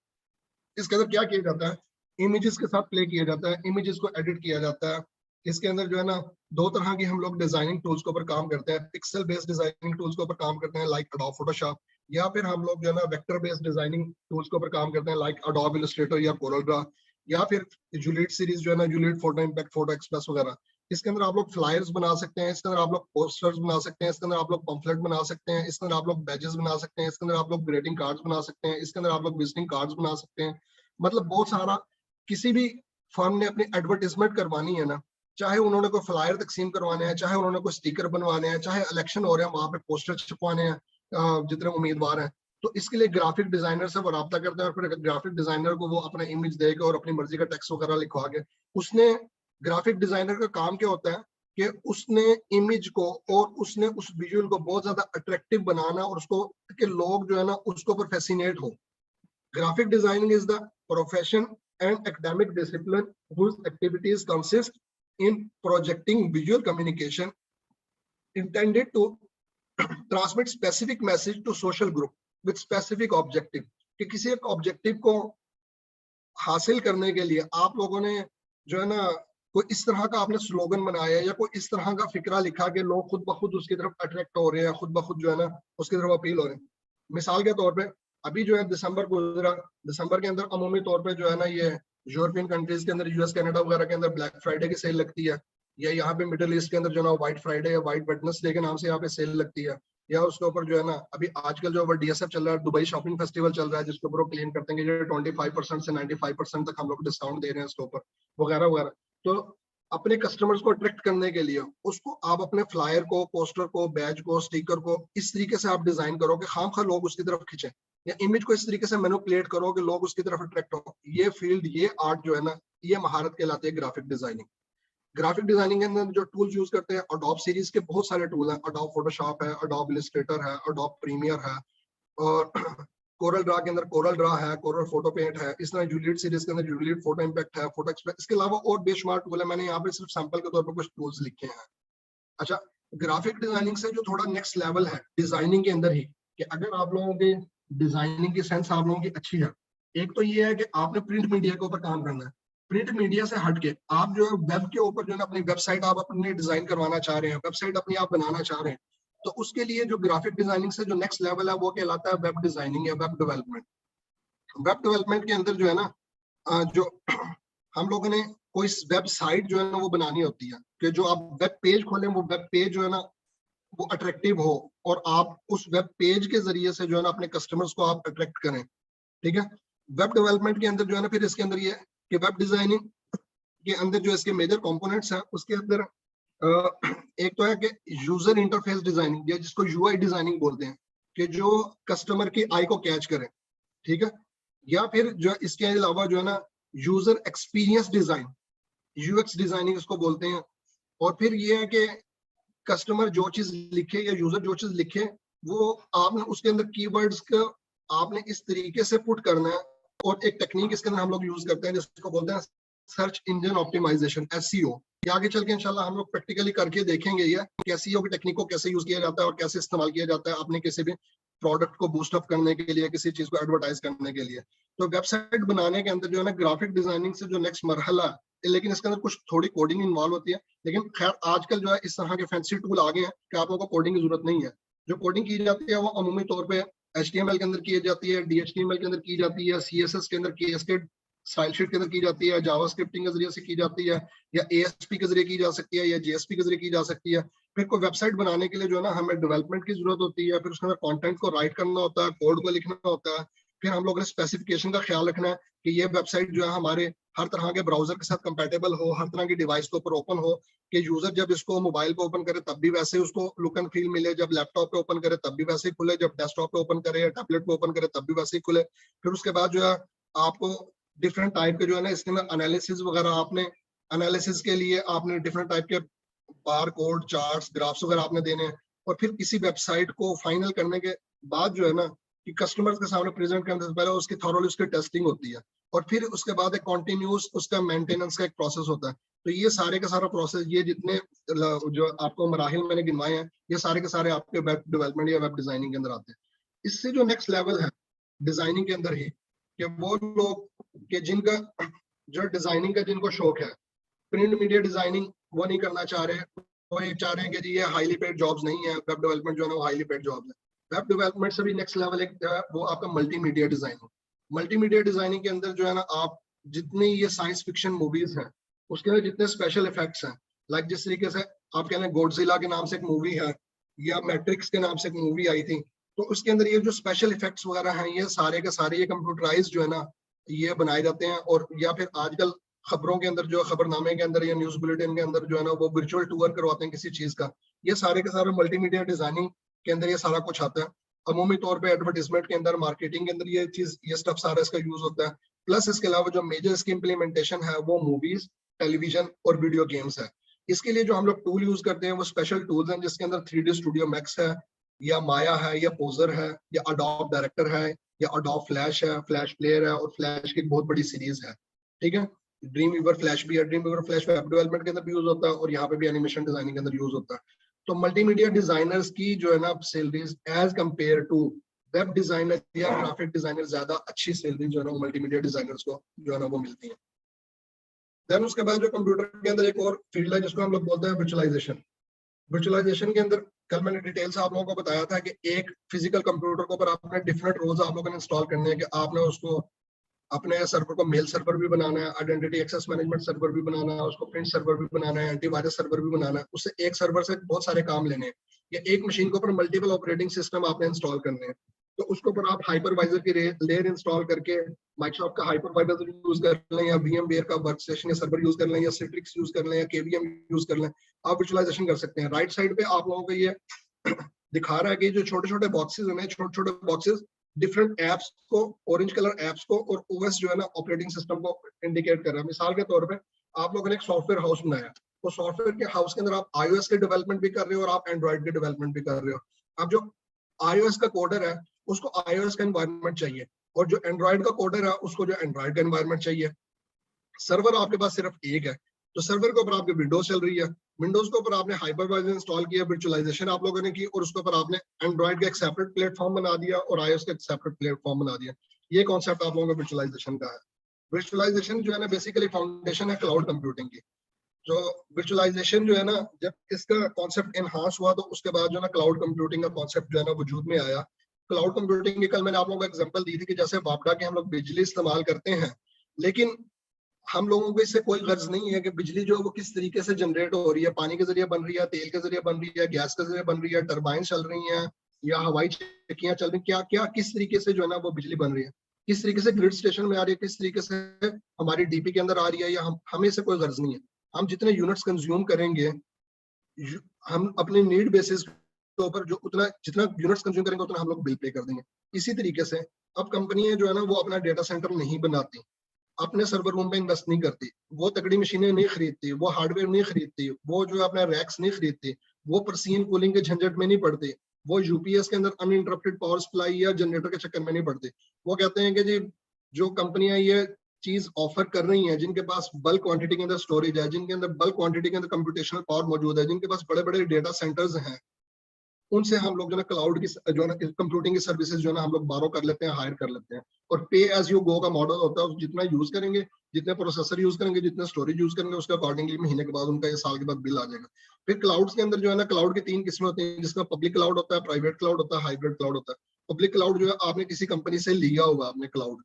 इसके अंदर क्या किया जाता है? इमेजेस के साथ प्ले किया जाता है, इमेजेस को एडिट किया जाता है। इसके अंदर जो है ना दो तरह की हम लोग डिजाइनिंग टूल्स के ऊपर काम करते हैं। पिक्सल बेस्ड डिजाइनिंग टूल्स के ऊपर काम करते हैं लाइक अडोब फोटोशॉप, या फिर हम लोग जो है ना वेक्टर बेस्ड डिजाइनिंग टूल्स के ऊपर काम करते हैं लाइक अडोब इलस्ट्रेटर या कोरल ड्रा, या फिर जूलिएट सीरीज जो है ना, Juliet photo impact, photo express वगैरह। इसके अंदर आप लोग फ्लायर्स बना सकते हैं, इसके अंदर आप लोग पोस्टर्स बना सकते हैं, इसके अंदर आप लोग पम्फलेट बना सकते हैं, इसके अंदर आप लोग बैजेस बना सकते हैं, इसके अंदर आप लोग ग्रेटिंग कार्ड्स बना सकते हैं, इसके अंदर आप लोग विजिटिंग कार्ड्स बना सकते हैं। मतलब बहुत सारा, किसी भी फर्म ने अपनी एडवर्टीजमेंट करवानी है ना, चाहे उन्होंने कोई फ्लायर तकसीम करवाने हैं, चाहे उन्होंने कोई स्टिकर बनवाने हैं, चाहे इलेक्शन हो रहे हैं वहां पे पोस्टर छपवाने हैं, जितने उम्मीदवार हैं, तो इसके लिए ग्राफिक डिजाइनर से वो रब्ता करते हैं, और फिर ग्राफिक डिजाइनर को वो अपना इमेज देकर और अपनी मर्जी का टेक्स्ट वगैरह लिखवा के, उसने, ग्राफिक डिजाइनर का काम क्या होता है कि उसने इमेज को और उसने उस विजुअल को बहुत ज्यादा अट्रैक्टिव बनाना, और उसको कि लोग जो है ना उसके ऊपर फैसिनेट हो। Graphic designing is the profession and academic discipline whose activities consist in projecting visual communication intended to transmit specific message to social group with specific objective। कि किसी एक ऑब्जेक्टिव को हासिल करने के लिए आप लोगों ने जो है ना कोई इस तरह का आपने स्लोगन बनाया या कोई इस तरह का फिक्रा लिखा कि लोग खुद ब खुद उसकी तरफ अट्रैक्ट हो रहे हैं, खुद ब खुद जो है ना उसकी तरफ अपील हो रहे हैं। मिसाल के तौर पे अभी जो है दिसंबर गुजरा, दिसंबर के अंदर अमूमी तौर पे जो है ना ये यूरोपियन कंट्रीज के अंदर, यूएस कनाडा वगैरह के अंदर ब्लैक फ्राइडे की सेल लगती है, या यहाँ पे मिडिल ईस्ट के अंदर जो है ना व्हाइट फ्राइडे या व्हाइट वेडनेसडे के नाम से यहाँ पे सेल लगती है, या उसके ऊपर जो है ना अभी आजकल जो डीएसएफ चल रहा है, दुबई शॉपिंग फेस्टिवल चल रहा है, जिसके ऊपर वो क्लेम करते हैं कि 25% से 95% तक हम लोग डिस्काउंट दे रहे हैं इसके ऊपर वगैरह वगैरह। तो अपने कस्टमर्स को अट्रैक्ट करने के लिए उसको आप अपने फ्लायर को, पोस्टर को, बैज को, स्टिकर को इस तरीके से आप डिजाइन करो कि खामखा लोग उसकी तरफ खींचे, या इमेज को इस तरीके से मैनिपुलेट करो कि लोग उसकी तरफ अट्रैक्ट हो। ये फील्ड, ये आर्ट जो है ना, ये महारत कहलाती है ग्राफिक डिजाइनिंग। ग्राफिक डिजाइनिंग के अंदर जो टूल्स यूज करते हैं, अडोब सीरीज के बहुत सारे टूल हैं, अडोब फोटोशॉप है, अडोब इलस्ट्रेटर है, अडोब प्रीमियर है, और कोरल ड्रा के अंदर कोरल ड्रा है, कोरल फोटो पेंट है, इस तरह जूलियट सीरीज के अंदर जूलियट फोटो इम्पैक्ट है, फोटो एक्सप्रेस, इसके अलावा और बेशुमार टूल है। मैंने यहाँ पे सिर्फ सैंपल के तौर पर कुछ टूल्स लिखे हैं। अच्छा, ग्राफिक डिजाइनिंग से जो थोड़ा नेक्स्ट लेवल है डिजाइनिंग के अंदर ही, कि अगर आप लोगों के डिजाइनिंग की सेंस आप लोगों की अच्छी है, एक तो ये है कि आपने प्रिंट मीडिया के ऊपर काम करना है। प्रिंट मीडिया से हटके आप जो है वेब के ऊपर जो है अपनी वेबसाइट आप अपनी डिजाइन करवाना चाह रहे हैं, वेबसाइट अपनी आप बनाना चाह रहे हैं, तो उसके लिए जो ग्राफिक डिजाइनिंग से जो नेक्स्ट लेवल है वो कहलाता है वेब डिजाइनिंग या वेब डेवलपमेंट। वेब डेवलपमेंट के अंदर जो है ना जो हम लोगों ने कोई वेबसाइट जो है ना वो बनानी होती है, कि जो आप वेब पेज खोलें वो वेब पेज जो है ना वो अट्रैक्टिव हो, और आप उस वेब पेज के जरिए से जो है ना अपने कस्टमर्स को आप अट्रैक्ट करें। ठीक है, वेब डेवलपमेंट के अंदर जो है ना फिर इसके अंदर ये है कि वेब डिजाइनिंग के अंदर जो इसके मेजर कंपोनेंट्स हैं उसके अंदर एक तो है कि यूजर इंटरफेस डिजाइनिंग, या जिसको यूआई डिजाइनिंग बोलते हैं, कि जो कस्टमर की आई को कैच करे। ठीक है, या फिर जो इसके अलावा जो है ना user experience design, UX designing इसको बोलते हैं। और फिर ये है कि कस्टमर जो चीज लिखे या यूजर जो चीज लिखे वो आपने उसके अंदर कीवर्ड्स का आपने इस तरीके से पुट करना है। और एक टेक्निक इसके अंदर हम लोग यूज करते हैं जिसको बोलते हैं सर्च इंजन ऑप्टिमाइजेशन, एसईओ। ये आगे चल के इंशाल्लाह हम लोग प्रैक्टिकली करके देखेंगे ये कि एसईओ की टेक्निक को कैसे यूज किया जाता है और कैसे इस्तेमाल किया जाता है अपने किसी भी प्रोडक्ट को बूस्ट अप करने के लिए, किसी चीज को एडवर्टाइज करने के लिए। तो वेबसाइट बनाने के अंदर जो है ना ग्राफिक डिजाइनिंग से जो नेक्स्ट मरहला है, लेकिन इसके अंदर कुछ थोड़ी कोडिंग इन्वॉल्व होती है, लेकिन खैर आजकल जो है इस तरह के फैंसी टूल आ गए हैं कि आप लोगों को कोडिंग की जरूरत नहीं है। जो कोडिंग की जाती है वो अमूमी तौर पे HTML के अंदर की जाती है, DHTML के अंदर की जाती है, CSS के अंदर कैस्केड स्टाइल शीट के अंदर की जाती है, जावा स्क्रिप्टिंग के जरिए से की जाती है, या ASP के जरिए की जा सकती है, या JSP के जरिए की जा सकती है। फिर कोई वेबसाइट बनाने के लिए जो है ना हमें डेवलपमेंट की जरूरत होती है, फिर उसके अंदर कंटेंट को राइट करना होता है, कोड को लिखना होता है, फिर हम लोग ने स्पेसिफिकेशन का ख्याल रखना है कि ये वेबसाइट जो है हमारे हर तरह के ब्राउजर के साथ कंपेटेबल हो, हर तरह की डिवाइस के ऊपर ओपन हो, कि यूजर जब इसको मोबाइल पे ओपन करे तब भी वैसे उसको लुक एंड फील मिले, जब लैपटॉप पे ओपन करे तब भी वैसे ही खुले, जब डेस्कटॉप पे ओपन करे या टैबलेट पे ओपन करे तब भी वैसे ही खुले। फिर उसके बाद जो है आपको डिफरेंट टाइप के जो है ना इसके अंदर एनालिसिस वगैरह, आपने एनालिसिस के लिए आपने डिफरेंट टाइप के बार कोड, चार्ट्स, ग्राफ्स वगैरह आपने देने हैं। और फिर किसी वेबसाइट को फाइनल करने के बाद जो है ना कि कस्टमर्स के सामने प्रेजेंट करने से पहले उसकी थॉरोली उसकी टेस्टिंग होती है, और फिर उसके बाद एक कॉन्टिन्यूस उसका मेंटेनेंस का एक प्रोसेस होता है। तो ये सारे का सारा प्रोसेस, ये जितने जो आपको मराहिल मैंने गिनवाए हैं, ये सारे के सारे आपके वेब डेवलपमेंट या वेब डिजाइनिंग के अंदर आते हैं। इससे जो नेक्स्ट लेवल है डिजाइनिंग के अंदर ही, कि वो लोग कि जिनका जो डिजाइनिंग का जिनको शौक है, प्रिंट मीडिया डिजाइनिंग वो नहीं करना चाह रहे, वो ये चाह रहे हैं कि जी ये हाईली पेड जॉब्स नहीं है, वेब डेवलपमेंट जो है ना वो हाईली पेड जॉब्स है। वेब डेवलपमेंट से भी नेक्स्ट लेवल एक वो आपका मल्टीमीडिया डिजाइनिंग। मल्टीमीडिया डिजाइनिंग के अंदर जो है ना आप जितनी ये साइंस फिक्शन मूवीज हैं उसके अंदर जितने स्पेशल इफेक्ट्स हैं, लाइक जिस तरीके से आप कह रहे हैं गॉडजिला के नाम से एक मूवी है, या मैट्रिक्स के नाम से एक मूवी आई थी, तो उसके अंदर ये जो स्पेशल इफेक्ट्स वगैरह हैं ये सारे के सारे ये कंप्यूटराइज जो है ना ये बनाए जाते हैं। और या फिर आजकल खबरों के अंदर जो खबरनामे के अंदर या न्यूज बुलेटिन के अंदर जो है ना वो वर्चुअल टूर करवाते हैं किसी चीज का, ये सारे के सारे मल्टीमीडिया डिजाइनिंग के अंदर ये सारा कुछ आता है। अमूमी तौर पे एडवर्टाइजमेंट के अंदर, मार्केटिंग के अंदर ये चीज, ये स्टफ सारा इसका यूज होता है। प्लस इसके अलावा जो मेजर इसकी इम्प्लीमेंटेशन है वो मूवीज, टेलीविजन और वीडियो गेम्स है। इसके लिए जो हम लोग टूल यूज करते हैं वो स्पेशल टूल्स हैं, जिसके अंदर 3D स्टूडियो मैक्स है, या माया है, या पोजर है, या अडोब डायरेक्टर है, या अडोब फ्लैश है, फ्लैश प्लेयर है, और फ्लैश की एक बहुत बड़ी सीरीज है। ठीक है, ड्रीम वीवर फ्लैश भी है, Dreamweaver Flash web development के अंदर भी यूज होता है, और यहाँ पे भी एनिमेशन डिजाइनिंग के अंदर यूज होता है। तो मल्टीमीडिया डिजाइनर्स की जो है ना salaries as compare to web designer या ग्राफिक डिजाइनर ज्यादा अच्छी सैलरी जो है ना मल्टीमीडिया डिजाइनर्स को जो है ना वो मिलती है। देन उसके बाद जो कंप्यूटर के अंदर एक और फील्ड है जिसको हम लोग बोलते हैं वर्चुअलाइजेशन। वर्चुअलाइजेशन के अंदर कल मैंने डिटेल से आप लोगों को बताया था कि एक फिजिकल कंप्यूटर के ऊपर आपने डिफरेंट रोल्स आप लोगों ने इंस्टॉल करने हैं कि आपने उसको अपने सर्वर को मेल सर्वर भी बनाना है, आइडेंटिटी एक्सेस मैनेजमेंट सर्वर भी बनाना है, उसको प्रिंट सर्वर भी बनाना है, एंटीवायरस सर्वर भी बनाना है। उससे एक सर्वर से बहुत सारे काम लेने हैं या एक मशीन के ऊपर मल्टीपल ऑपरेटिंग सिस्टम आपने इंस्टॉल करने हैं। तो उसके ऊपर आप हाइपरवाइजर की लेयर इंस्टॉल करके माइक्रोसॉफ्ट का हाइपरवाइजर यूज कर लें या VMware का वर्कस्टेशन या सर्वर यूज कर लें या सिट्रिक्स यूज कर लें या KVM यूज कर लें, आप वर्चुअलाइजेशन कर सकते हैं। राइट साइड पे आप लोगों को ये दिखा रहा है कि जो छोटे छोटे बॉक्सेस हैं, छोटे छोटे बॉक्सेस डिफरेंट एप्स को, ऑरेंज कलर एप्स को और ओएस जो है ना ऑपरेटिंग सिस्टम को इंडिकेट कर रहा है। मिसाल के तौर पे आप लोगों ने एक सॉफ्टवेयर हाउस बनाया, तो सॉफ्टवेयर के हाउस के अंदर आप iOS के डेवलपमेंट भी कर रहे हो और आप एंड्रॉइड के डेवलपमेंट भी कर रहे हो। अब जो iOS का कोडर है उसको iOS का एनवायरनमेंट चाहिए और जो एंड्रॉइड का कोडर है उसको जो एंड्रॉइड का एनवायरनमेंट चाहिए। सर्वर आपके पास सिर्फ एक है, तो सर्वर के ऊपर आपकी विंडोज चल रही है, विंडोज के ऊपर आपने हाइपरवाइजर इंस्टॉल किया, वर्चुअलाइजेशन आप लोगों ने की और उसके ऊपर आपने एंड्रॉइड का एक सेपरेट प्लेटफॉर्म बना दिया और iOS का एक सेपरेट प्लेटफॉर्म बना दिया। ये कॉन्सेप्ट आप लोगों का वर्चुअलाइजेशन का है। वर्चुअलाइजेशन जो है ना बेसिकली फाउंडेशन है क्लाउड कंप्यूटिंग की। जो वर्चुअलाइजेशन जो है ना, जब इसका कॉन्सेप्ट एनहांस हुआ तो उसके बाद जो है ना क्लाउड कंप्यूटिंग का कॉन्सेप्ट जो है ना वजूद में आया। क्लाउड कंप्यूटिंग की कल मैंने आप लोगों को एग्जांपल दी थी कि जैसे वापडा के हम लोग बिजली इस्तेमाल करते हैं, लेकिन हम लोगों को इससे कोई गर्ज नहीं है कि बिजली जो है वो किस तरीके से जनरेट हो रही है, पानी के जरिए बन रही है, तेल के जरिए बन रही है, गैस के जरिए बन रही है, टरबाइन चल रही हैं या हवाई चक्कियां चल रही हैं, क्या क्या किस तरीके से जो है ना वो बिजली बन रही है, किस तरीके से ग्रिड स्टेशन में आ रही है, किस तरीके से हमारी डीपी के अंदर आ रही है, या हमें इससे कोई गर्ज नहीं है। हम जितने यूनिट्स कंज्यूम करेंगे, हम अपने नीड बेसिस के ऊपर जो उतना जितना यूनिट्स कंज्यूम करेंगे उतना हम लोग बिल पे कर देंगे। इसी तरीके से अब कंपनियां जो है ना वो अपना डेटा सेंटर नहीं बनाती, अपने सर्वर रूम पे इन्वेस्ट नहीं करती, वो तगड़ी मशीनें नहीं खरीदती, वो हार्डवेयर नहीं खरीदती, वो जो अपना रैक्स नहीं खरीदती, वो परसीन कूलिंग के झंझट में नहीं पड़ती, वो यूपीएस के अंदर अनइंटरप्टेड पावर सप्लाई या जनरेटर के चक्कर में नहीं पड़ती। वो कहते हैं कि जी जो कंपनियां ये चीज ऑफर कर रही हैं, जिनके पास बल्क क्वांटिटी के अंदर स्टोरेज है, जिनके अंदर बल्क क्वांटिटी के अंदर कंप्यूटेशनल पावर मौजूद है, जिनके पास बड़े बड़े डेटा सेंटर्स हैं, उनसे हम लोग जो ना क्लाउड की जो ना कंप्यूटिंग की सर्विसेज जो ना हम लोग बारो कर लेते हैं, हायर कर लेते हैं। और पे एज यू गो का मॉडल होता है, जितना यूज करेंगे, जितने प्रोसेसर यूज करेंगे, जितना स्टोरेज यूज करेंगे, उसके अकॉर्डिंगली महीने के बाद उनका ये साल के बाद बिल आ जाएगा। फिर क्लाउड्स के अंदर जो है ना क्लाउड की 3 किस्में होती हैं, जिसका पब्लिक क्लाउड होता है, प्राइवेट क्लाउड होता है, हाइब्रिड क्लाउड होता है। पब्लिक क्लाउड जो है आपने किसी कंपनी से लिया होगा आपने क्लाउड,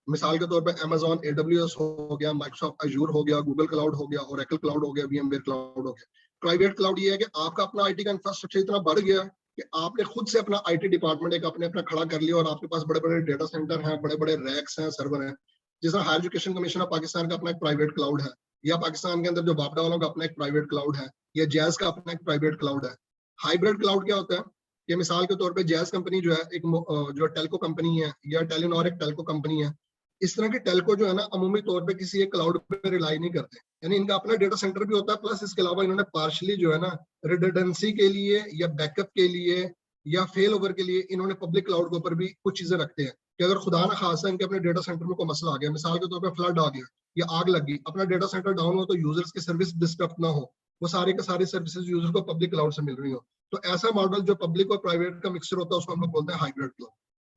मिसाल के तौर पे Amazon AWS हो गया, माइक्रोसॉफ्ट अजूर हो गया, गूगल क्लाउड हो गया, ओरेकल क्लाउड हो गया, VMware क्लाउड हो गया। प्राइवेट क्लाउड ये है कि आपका अपना आईटी का इंफ्रास्ट्रक्चर इतना बढ़ गया कि आपने खुद से अपना आईटी डिपार्टमेंट एक अपने अपना खड़ा कर लिया और आपके पास बड़े बड़े डेटा सेंटर हैं, बड़े बड़े रैक्स हैं, सर्वर हैं। जैसा Higher Education Commission of Pakistan का अपना एक प्राइवेट क्लाउड है, या पाकिस्तान के अंदर जो बापडा वालों का अपना एक प्राइवेट क्लाउड है, या जैज का अपना एक प्राइवेट क्लाउड है। हाइब्रिड क्लाउड क्या होता है कि मिसाल के तौर पे जैज कंपनी जो है एक जो टेलको कंपनी है, या टेलीनॉर एक टेलको कंपनी है, इस तरह के टेलको जो है ना अमूमी तौर पे किसी एक क्लाउड पे रिलाई नहीं करते, यानी इनका अपना डेटा सेंटर भी होता है, प्लस इसके अलावा इन्होंने पार्शली जो है ना रिडंडेंसी के लिए या बैकअप के लिए या फेल ओवर के लिए इन्होंने पब्लिक क्लाउड के ऊपर भी कुछ चीजें रखते हैं कि अगर खुदा ना खासा इनके अपने डेटा सेंटर में कोई मसला आ गया, मिसाल के तौर पर फ्लड आ गया या आग लग गई, अपना डेटा सेंटर डाउन हो तो यूजर्स की सर्विस डिस्टर्ब ना हो, वो सारे के सारे सर्विसेज यूजर को पब्लिक क्लाउड से मिल रही हो। तो ऐसा मॉडल जो पब्लिक और प्राइवेट का मिक्सचर होता है उसको हम लोग बोलते हैं हाइब्रिड क्लाउड।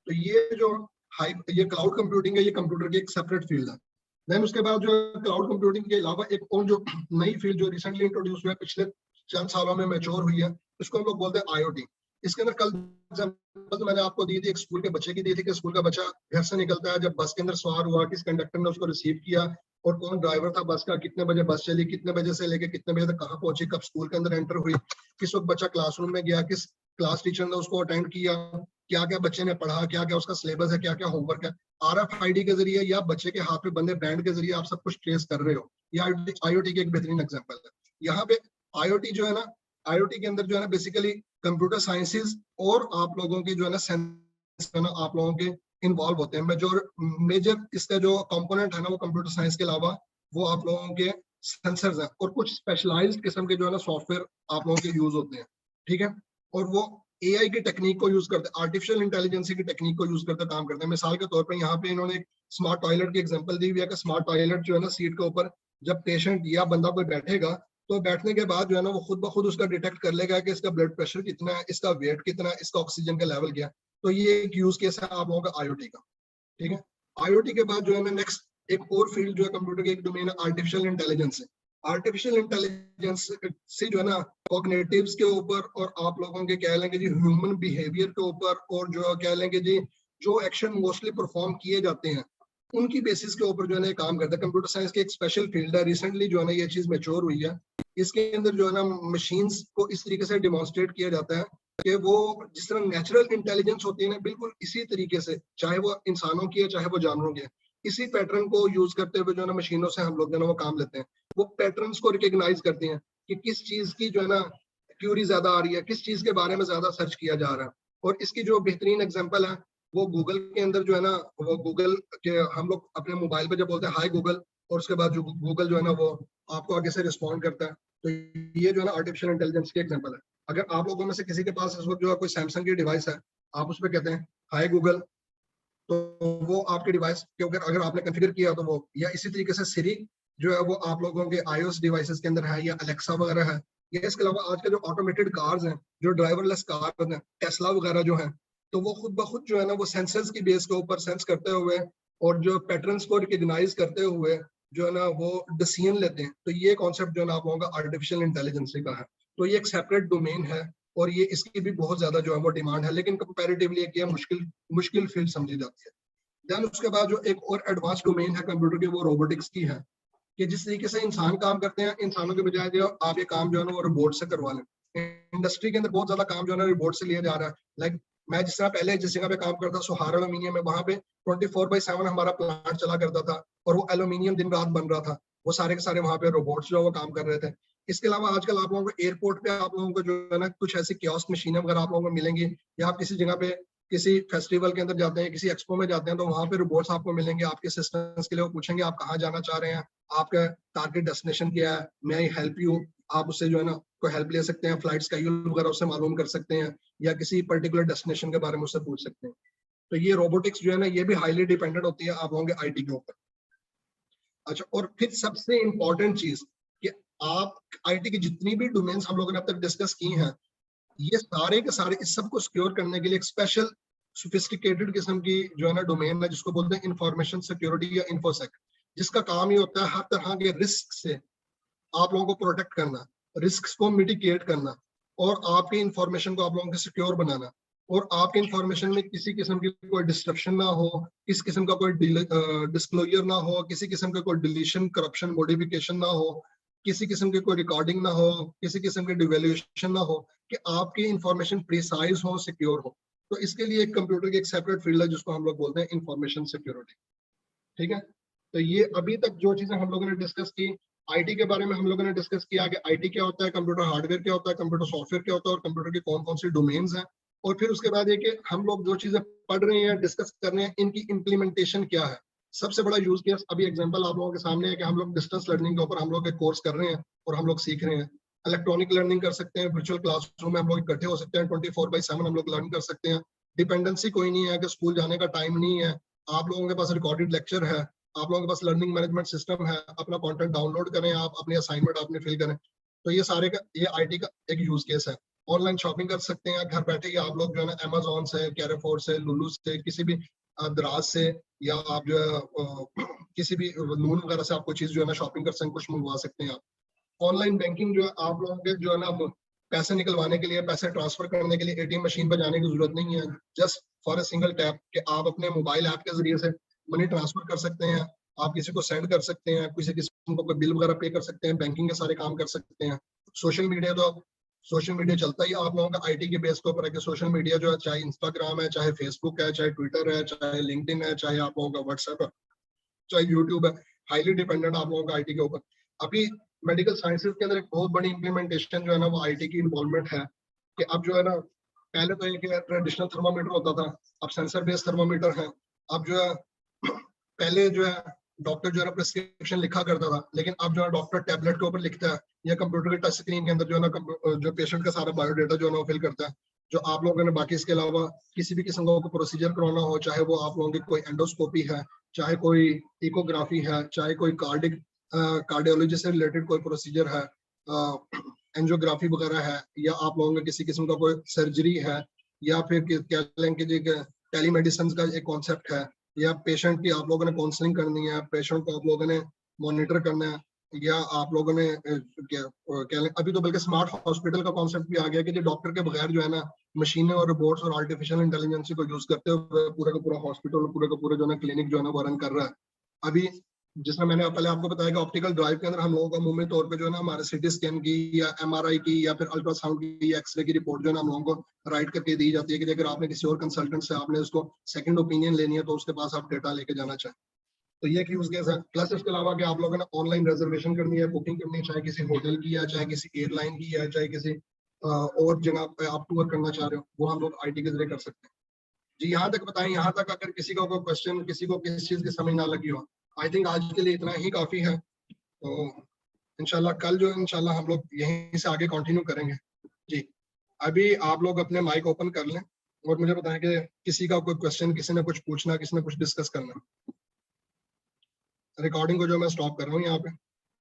तो ये जो ये क्लाउड कंप्यूटिंग है, ये कंप्यूटर की एक सेपरेट फील्ड है। देन उसके बाद जो क्लाउड कंप्यूटिंग के अलावा एक और जो नई फील्ड जो रिसेंटली इंट्रोड्यूस हुआ है, पिछले चंद सालों में मैच्योर हुई है, उसको हम लोग बोलते हैं IoT। इसके अंदर कल तो मैंने आपको दी थी एक स्कूल के बच्चे की दी थी कि स्कूल का बच्चा घर से निकलता है, जब बस के अंदर सवार हुआ, किस कंडक्टर ने उसको रिसीव किया और कौन ड्राइवर था बस का, कितने बजे बस चली, कितने बजे से लेके कितने बजे तक कहाँ पहुंची, कब स्कूल के अंदर एंटर हुई, किस वक्त बच्चा क्लासरूम में गया, किस क्लास टीचर ने उसको अटेंड किया, क्या क्या बच्चे ने पढ़ा, क्या क्या उसका सिलेबस है, क्या क्या होमवर्क है। RFID के जरिए या बच्चे के हाथ में बंदे बैंड के जरिए आप सब कुछ ट्रेस कर रहे हो। ये IoT की एक बेहतरीन एग्जांपल है। यहाँ पे IoT जो है ना, IoT के अंदर जो है ना बेसिकली कंप्यूटर साइंसेज और आप लोगों की जो है ना सेंस है ना आप लोगों के इन्वॉल्व होते हैं। मेजर इसका जो कंपोनेंट है ना वो कंप्यूटर साइंस के अलावा वो आप लोगों के सेंसर्स हैं और कुछ स्पेशलाइज्ड किस्म के जो है ना सॉफ्टवेयर आप लोगों के यूज होते हैं, ठीक है। और वो AI की टेक्निक को यूज करते हैं, आर्टिफिशियल इंटेलिजेंस की टेक्निक को यूज करते काम करते हैं। मिसाल के तौर पर यहाँ पे इन्होंने एक स्मार्ट टॉयलेट की एग्जांपल दी हुई है कि स्मार्ट टॉयलेट जो है ना सीट के ऊपर जब पेशेंट या बंदा कोई बैठेगा तो बैठने के बाद जो है ना वो खुद ब खुद उसका डिटेक्ट कर लेगा कि इसका ब्लड प्रेशर कितना है, इसका वेट कितना है, इसका ऑक्सीजन का लेवल क्या है। तो ये एक यूज केस है आप लोगों का आईओटी का। ठीक है, आईओटी के बाद जो है नेक्स्ट एक और फील्ड जो है कंप्यूटर की एक डोमेन है आर्टिफिशियल इंटेलिजेंस है। आर्टिफिशियल इंटेलिजेंस से जो है ना कॉग्निटिव्स के ऊपर और आप लोगों के कह लेंगे जी ह्यूमन बिहेवियर के ऊपर और जो कह लेंगे जी जो एक्शन मोस्टली परफॉर्म किए जाते हैं उनकी बेसिस के ऊपर जो है ना काम करता है। कंप्यूटर साइंस की एक स्पेशल फील्ड है, रिसेंटली जो है ना ये चीज मैच्योर हुई है। इसके अंदर जो है ना मशीन्स को इस तरीके से डेमोन्स्ट्रेट किया जाता है कि वो जिस तरह नेचुरल इंटेलिजेंस होती है ना बिल्कुल इसी तरीके से, चाहे वो इंसानों की है चाहे वो जानवरों की है, इसी पैटर्न को यूज करते हुए जो है ना मशीनों से हम लोग जो है ना वो काम लेते हैं। वो पैटर्न्स को रिकॉग्नाइज करते हैं कि किस चीज की जो है ना क्यूरी ज्यादा आ रही है, किस चीज के बारे में ज्यादा सर्च किया जा रहा है। और इसकी जो बेहतरीन एग्जांपल है वो गूगल के अंदर जो है ना, वो गूगल के हम लोग अपने मोबाइल पे जब बोलते हैं हाय गूगल, और उसके बाद जो गूगल जो है ना वो आपको आगे से रिस्पॉन्ड करता है। तो ये जो है ना आर्टिफिशियल इंटेलिजेंस की एग्जांपल है। अगर आप लोगों में से किसी के पास इस वक्त जो है कोई सैमसंग की डिवाइस है, आप उस पर कहते हैं हाय गूगल, तो वो आपके डिवाइस के ऊपर अगर आपने कॉन्फ़िगर किया तो वो, या इसी तरीके से सिरी जो है वो आप लोगों के आईओएस डिवाइसेस के अंदर है, या अलेक्सा वगैरह है, या इसके अलावा आज के जो ऑटोमेटेड कार्स हैं, जो ड्राइवरलेस कार हैं, टेस्ला वगैरह जो है, तो वो खुद ब खुद जो है ना वो सेंसर्स की बेस के ऊपर सेंस करते हुए और जो पैटर्न्स को रिकॉग्नाइज करते हुए जो है ना वो डिसीजन लेते हैं। तो ये कॉन्सेप्ट जो है ना आप लोगों का आर्टिफिशियल इंटेलिजेंस का है। तो ये एक सेपरेट डोमेन है और ये इसकी भी बहुत ज्यादा जो है वो डिमांड है, लेकिन कंपैरेटिवली ये मुश्किल मुश्किल फील्ड समझी जाती है। देन उसके बाद जो एक और एडवांस डोमेन है कंप्यूटर की वो रोबोटिक्स की है, कि जिस तरीके से इंसान काम करते हैं इंसानों के बजाय जो आप ये काम जो है ना वो रोबोट से करवा लें। इंडस्ट्री के अंदर बहुत ज्यादा काम जो है ना रोबोट से लिया जा रहा है। लाइक मैं जिस तरह पहले जिस जगह पे काम करता सुहार एल्यूमिनियम में, वहां पे 24/7 हमारा प्लांट चला करता था और वो एल्यूमिनियम दिन रात बन रहा था। वो सारे के सारे वहां पे रोबोट्स जो है वो काम कर रहे थे। इसके अलावा आजकल आप लोगों को एयरपोर्ट पे आप लोगों को जो है ना कुछ ऐसी कियोस्क मशीनें वगैरह आप लोगों को मिलेंगी, या आप किसी जगह पे किसी फेस्टिवल के अंदर जाते हैं, किसी एक्सपो में जाते हैं, तो वहां पे रोबोट्स आपको मिलेंगे आपके असिस्टेंस के लिए। वो पूछेंगे आप कहाँ जाना चाह रहे हैं, आपका टारगेट डेस्टिनेशन क्या है, मैं आई हेल्प यू। आप उससे जो है ना कोई हेल्प ले सकते हैं, फ्लाइट स्केड्यूल वगैरह उससे मालूम कर सकते हैं, या किसी पर्टिकुलर डेस्टिनेशन के बारे में उससे पूछ सकते हैं। तो ये रोबोटिक्स जो है ना ये भी हाईली डिपेंडेंट होती है आप लोगों के आईटी के ऊपर। अच्छा, और फिर सबसे इंपॉर्टेंट चीज कि आप आईटी की जितनी भी डोमेन्स हम लोगों ने अब तक डिस्कस की हैं, ये सारे के सारे इस सब को सिक्योर करने के लिए एक स्पेशल सोफिस्टिकेटेड किस्म की जो है ना डोमेन है, जिसको बोलते हैं इंफॉर्मेशन सिक्योरिटी या इंफोसेक, जिसका काम ये होता है हर तरह के रिस्क से आप लोगों को प्रोटेक्ट करना, रिस्क को मिटिगेट करना, और आपकी इंफॉर्मेशन को आप लोगों को सिक्योर बनाना, और आपके इंफॉर्मेशन में किसी किस्म की कोई डिस्ट्रप्शन ना हो, किसी किस्म का कोई डिस्क्लोजर ना हो, किसी किस्म का कोई डिलीशन करप्शन मॉडिफिकेशन ना हो, किसी किस्म की कोई रिकॉर्डिंग ना हो, किसी किस्म की डिवेल्यूशन ना हो, कि आपकी इंफॉर्मेशन प्रिसाइज हो, सिक्योर हो। तो इसके लिए एक कंप्यूटर की एक सेपरेट फील्ड है जिसको हम लोग बोलते हैं इंफॉर्मेशन सिक्योरिटी। ठीक है, तो ये अभी तक जो चीजें हम लोगों ने डिस्कस की, आईटी के बारे में हम लोगों ने डिस्कस किया कि आईटी क्या होता है, कंप्यूटर हार्डवेयर क्या होता है, कंप्यूटर सॉफ्टवेयर क्या होता है, और कंप्यूटर की कौन कौन सी डोमेन्स हैं। और फिर उसके बाद ये कि हम लोग जो चीजें पढ़ रहे हैं, डिस्कस कर रहे हैं, इनकी इम्प्लीमेंटेशन क्या है। सबसे बड़ा यूज केस अभी एग्जांपल आप लोगों के सामने है कि हम लोग डिस्टेंस लर्निंग के ऊपर हम लोग एक कोर्स कर रहे हैं और हम लोग सीख रहे हैं। इलेक्ट्रॉनिक लर्निंग कर सकते हैं, वर्चुअल क्लासरूम में हम लोग इकट्ठे हो सकते हैं, 24/7 हम लोग लर्न कर सकते हैं। डिपेंडेंसी कोई नहीं है कि स्कूल जाने का टाइम नहीं है, आप लोगों के पास रिकॉर्डेड लेक्चर है, आप लोगों के पास लर्निंग मैनेजमेंट सिस्टम है, अपना कंटेंट डाउनलोड करें, आप अपनी असाइनमेंट आपने फिल करें। तो ये सारे का ये आईटी का एक यूज केस है। ऑनलाइन शॉपिंग कर सकते हैं घर बैठे ही आप लोग जो है ना अमेजोन से, कैरेफोर से, लुलु से, किसी भी दराज से, या आप जो है किसी भी नून वगैरह से आपको चीज जो है ना शॉपिंग कर सकते हैं, कुछ मंगवा सकते हैं आप। ऑनलाइन बैंकिंग जो है आप लोगों के जो है ना पैसे निकलवाने के लिए, पैसे ट्रांसफर करने के लिए एटीएम मशीन पर जाने की जरूरत नहीं है। Just for a single tap कि आप अपने मोबाइल ऐप के जरिए से मनी ट्रांसफर कर सकते हैं, आप किसी को सेंड कर सकते हैं, किसी किसी को कोई बिल वगैरह पे कर सकते हैं, बैंकिंग के सारे काम कर सकते हैं। सोशल मीडिया तो सोशल मीडिया चलता ही आप लोगों का आईटी के बेस के ऊपर है कि सोशल मीडिया जो है, चाहे इंस्टाग्राम है, चाहे फेसबुक है, चाहे ट्विटर है, चाहे लिंक्डइन है, चाहे आप लोगों का व्हाट्सएप है, चाहे यूट्यूब है, हाईली डिपेंडेंट आप लोगों का आईटी के ऊपर। अभी मेडिकल साइंसेज के अंदर एक बहुत बड़ी इंप्लीमेंटेशन जो है ना वो आईटी की इन्वॉल्वमेंट है, कि अब जो है ना पहले तो एक ट्रेडिशनल थर्मामीटर होता था, अब सेंसर बेस्ड थर्मामीटर है। अब जो है पहले जो है डॉक्टर जो है प्रिस्क्रिप्शन लिखा करता था, लेकिन अब जो है डॉक्टर टैबलेट के ऊपर लिखता है, या कंप्यूटर के टच स्क्रीन के अंदर जो है ना जो पेशेंट का सारा बायोडाटा जो है ना वो फिल करता है। जो आप लोगों ने बाकी इसके अलावा किसी भी किस्म का प्रोसीजर करवाना हो, चाहे वो आप लोगों की कोई एंडोस्कोपी है, चाहे कोई इकोग्राफी है, चाहे कोई कार्डियोलॉजी से रिलेटेड कोई प्रोसीजर है, एंजियोग्राफी वगैरह है, या आप लोगों के किसी किस्म का कोई सर्जरी है, या फिर कह लें कि टेली मेडिसिन का एक कॉन्सेप्ट है, या पेशेंट की आप लोगों ने काउंसलिंग करनी है, पेशेंट को आप लोगों ने मॉनिटर करना है, या आप लोगों ने कह लें अभी तो बल्कि स्मार्ट हॉस्पिटल का कॉन्सेप्ट भी आ गया कि जो डॉक्टर के बगैर जो है ना मशीनें और रोबोट्स और आर्टिफिशियल इंटेलिजेंस को यूज करते हुए पूरा का पूरा हॉस्पिटल, पूरा का पूरा जो है क्लिनिक जो है ना वो रन कर रहा है अभी। जिसमें मैंने पहले आपको बताया कि ऑप्टिकल ड्राइव के अंदर हम लोगों का मुंह तौर पे जो है ना हमारे सीटी स्कैन की या एमआरआई की या फिर अल्ट्रासाउंड की या एक्सरे की रिपोर्ट जो है ना हम लोगों को राइट करके दी जाती है कि अगर आपने किसी और कंसल्टेंट से आपने उसको सेकंड ओपिनियन लेनी है तो उसके पास आप डेटा लेके जाना चाहें। तो ये एक यूज केस है। प्लस इसके अलावा कि आप लोगों ने ऑनलाइन रिजर्वेशन करनी है, बुकिंग करनी है, चाहे किसी होटल की या चाहे किसी एयरलाइन की या चाहे किसी और जगह पे आप टूर करना चाह रहे हो, वो हम लोग आईटी के जरिए कर सकते हैं। जी यहाँ तक बताएं, यहाँ तक अगर किसी को कोई क्वेश्चन, किसी को किस चीज की समझ ना लगी हो, आई थिंक आज के लिए इतना ही काफी है। तो इंशाल्लाह कल जो इंशाल्लाह हम लोग यहीं से आगे कंटिन्यू करेंगे। जी अभी आप लोग अपने माइक ओपन कर लें और मुझे बताएं कि किसी का कोई क्वेश्चन, किसी ने कुछ पूछना, किसी ने कुछ डिस्कस करना। रिकॉर्डिंग को जो मैं स्टॉप कर रहा हूँ यहाँ पे।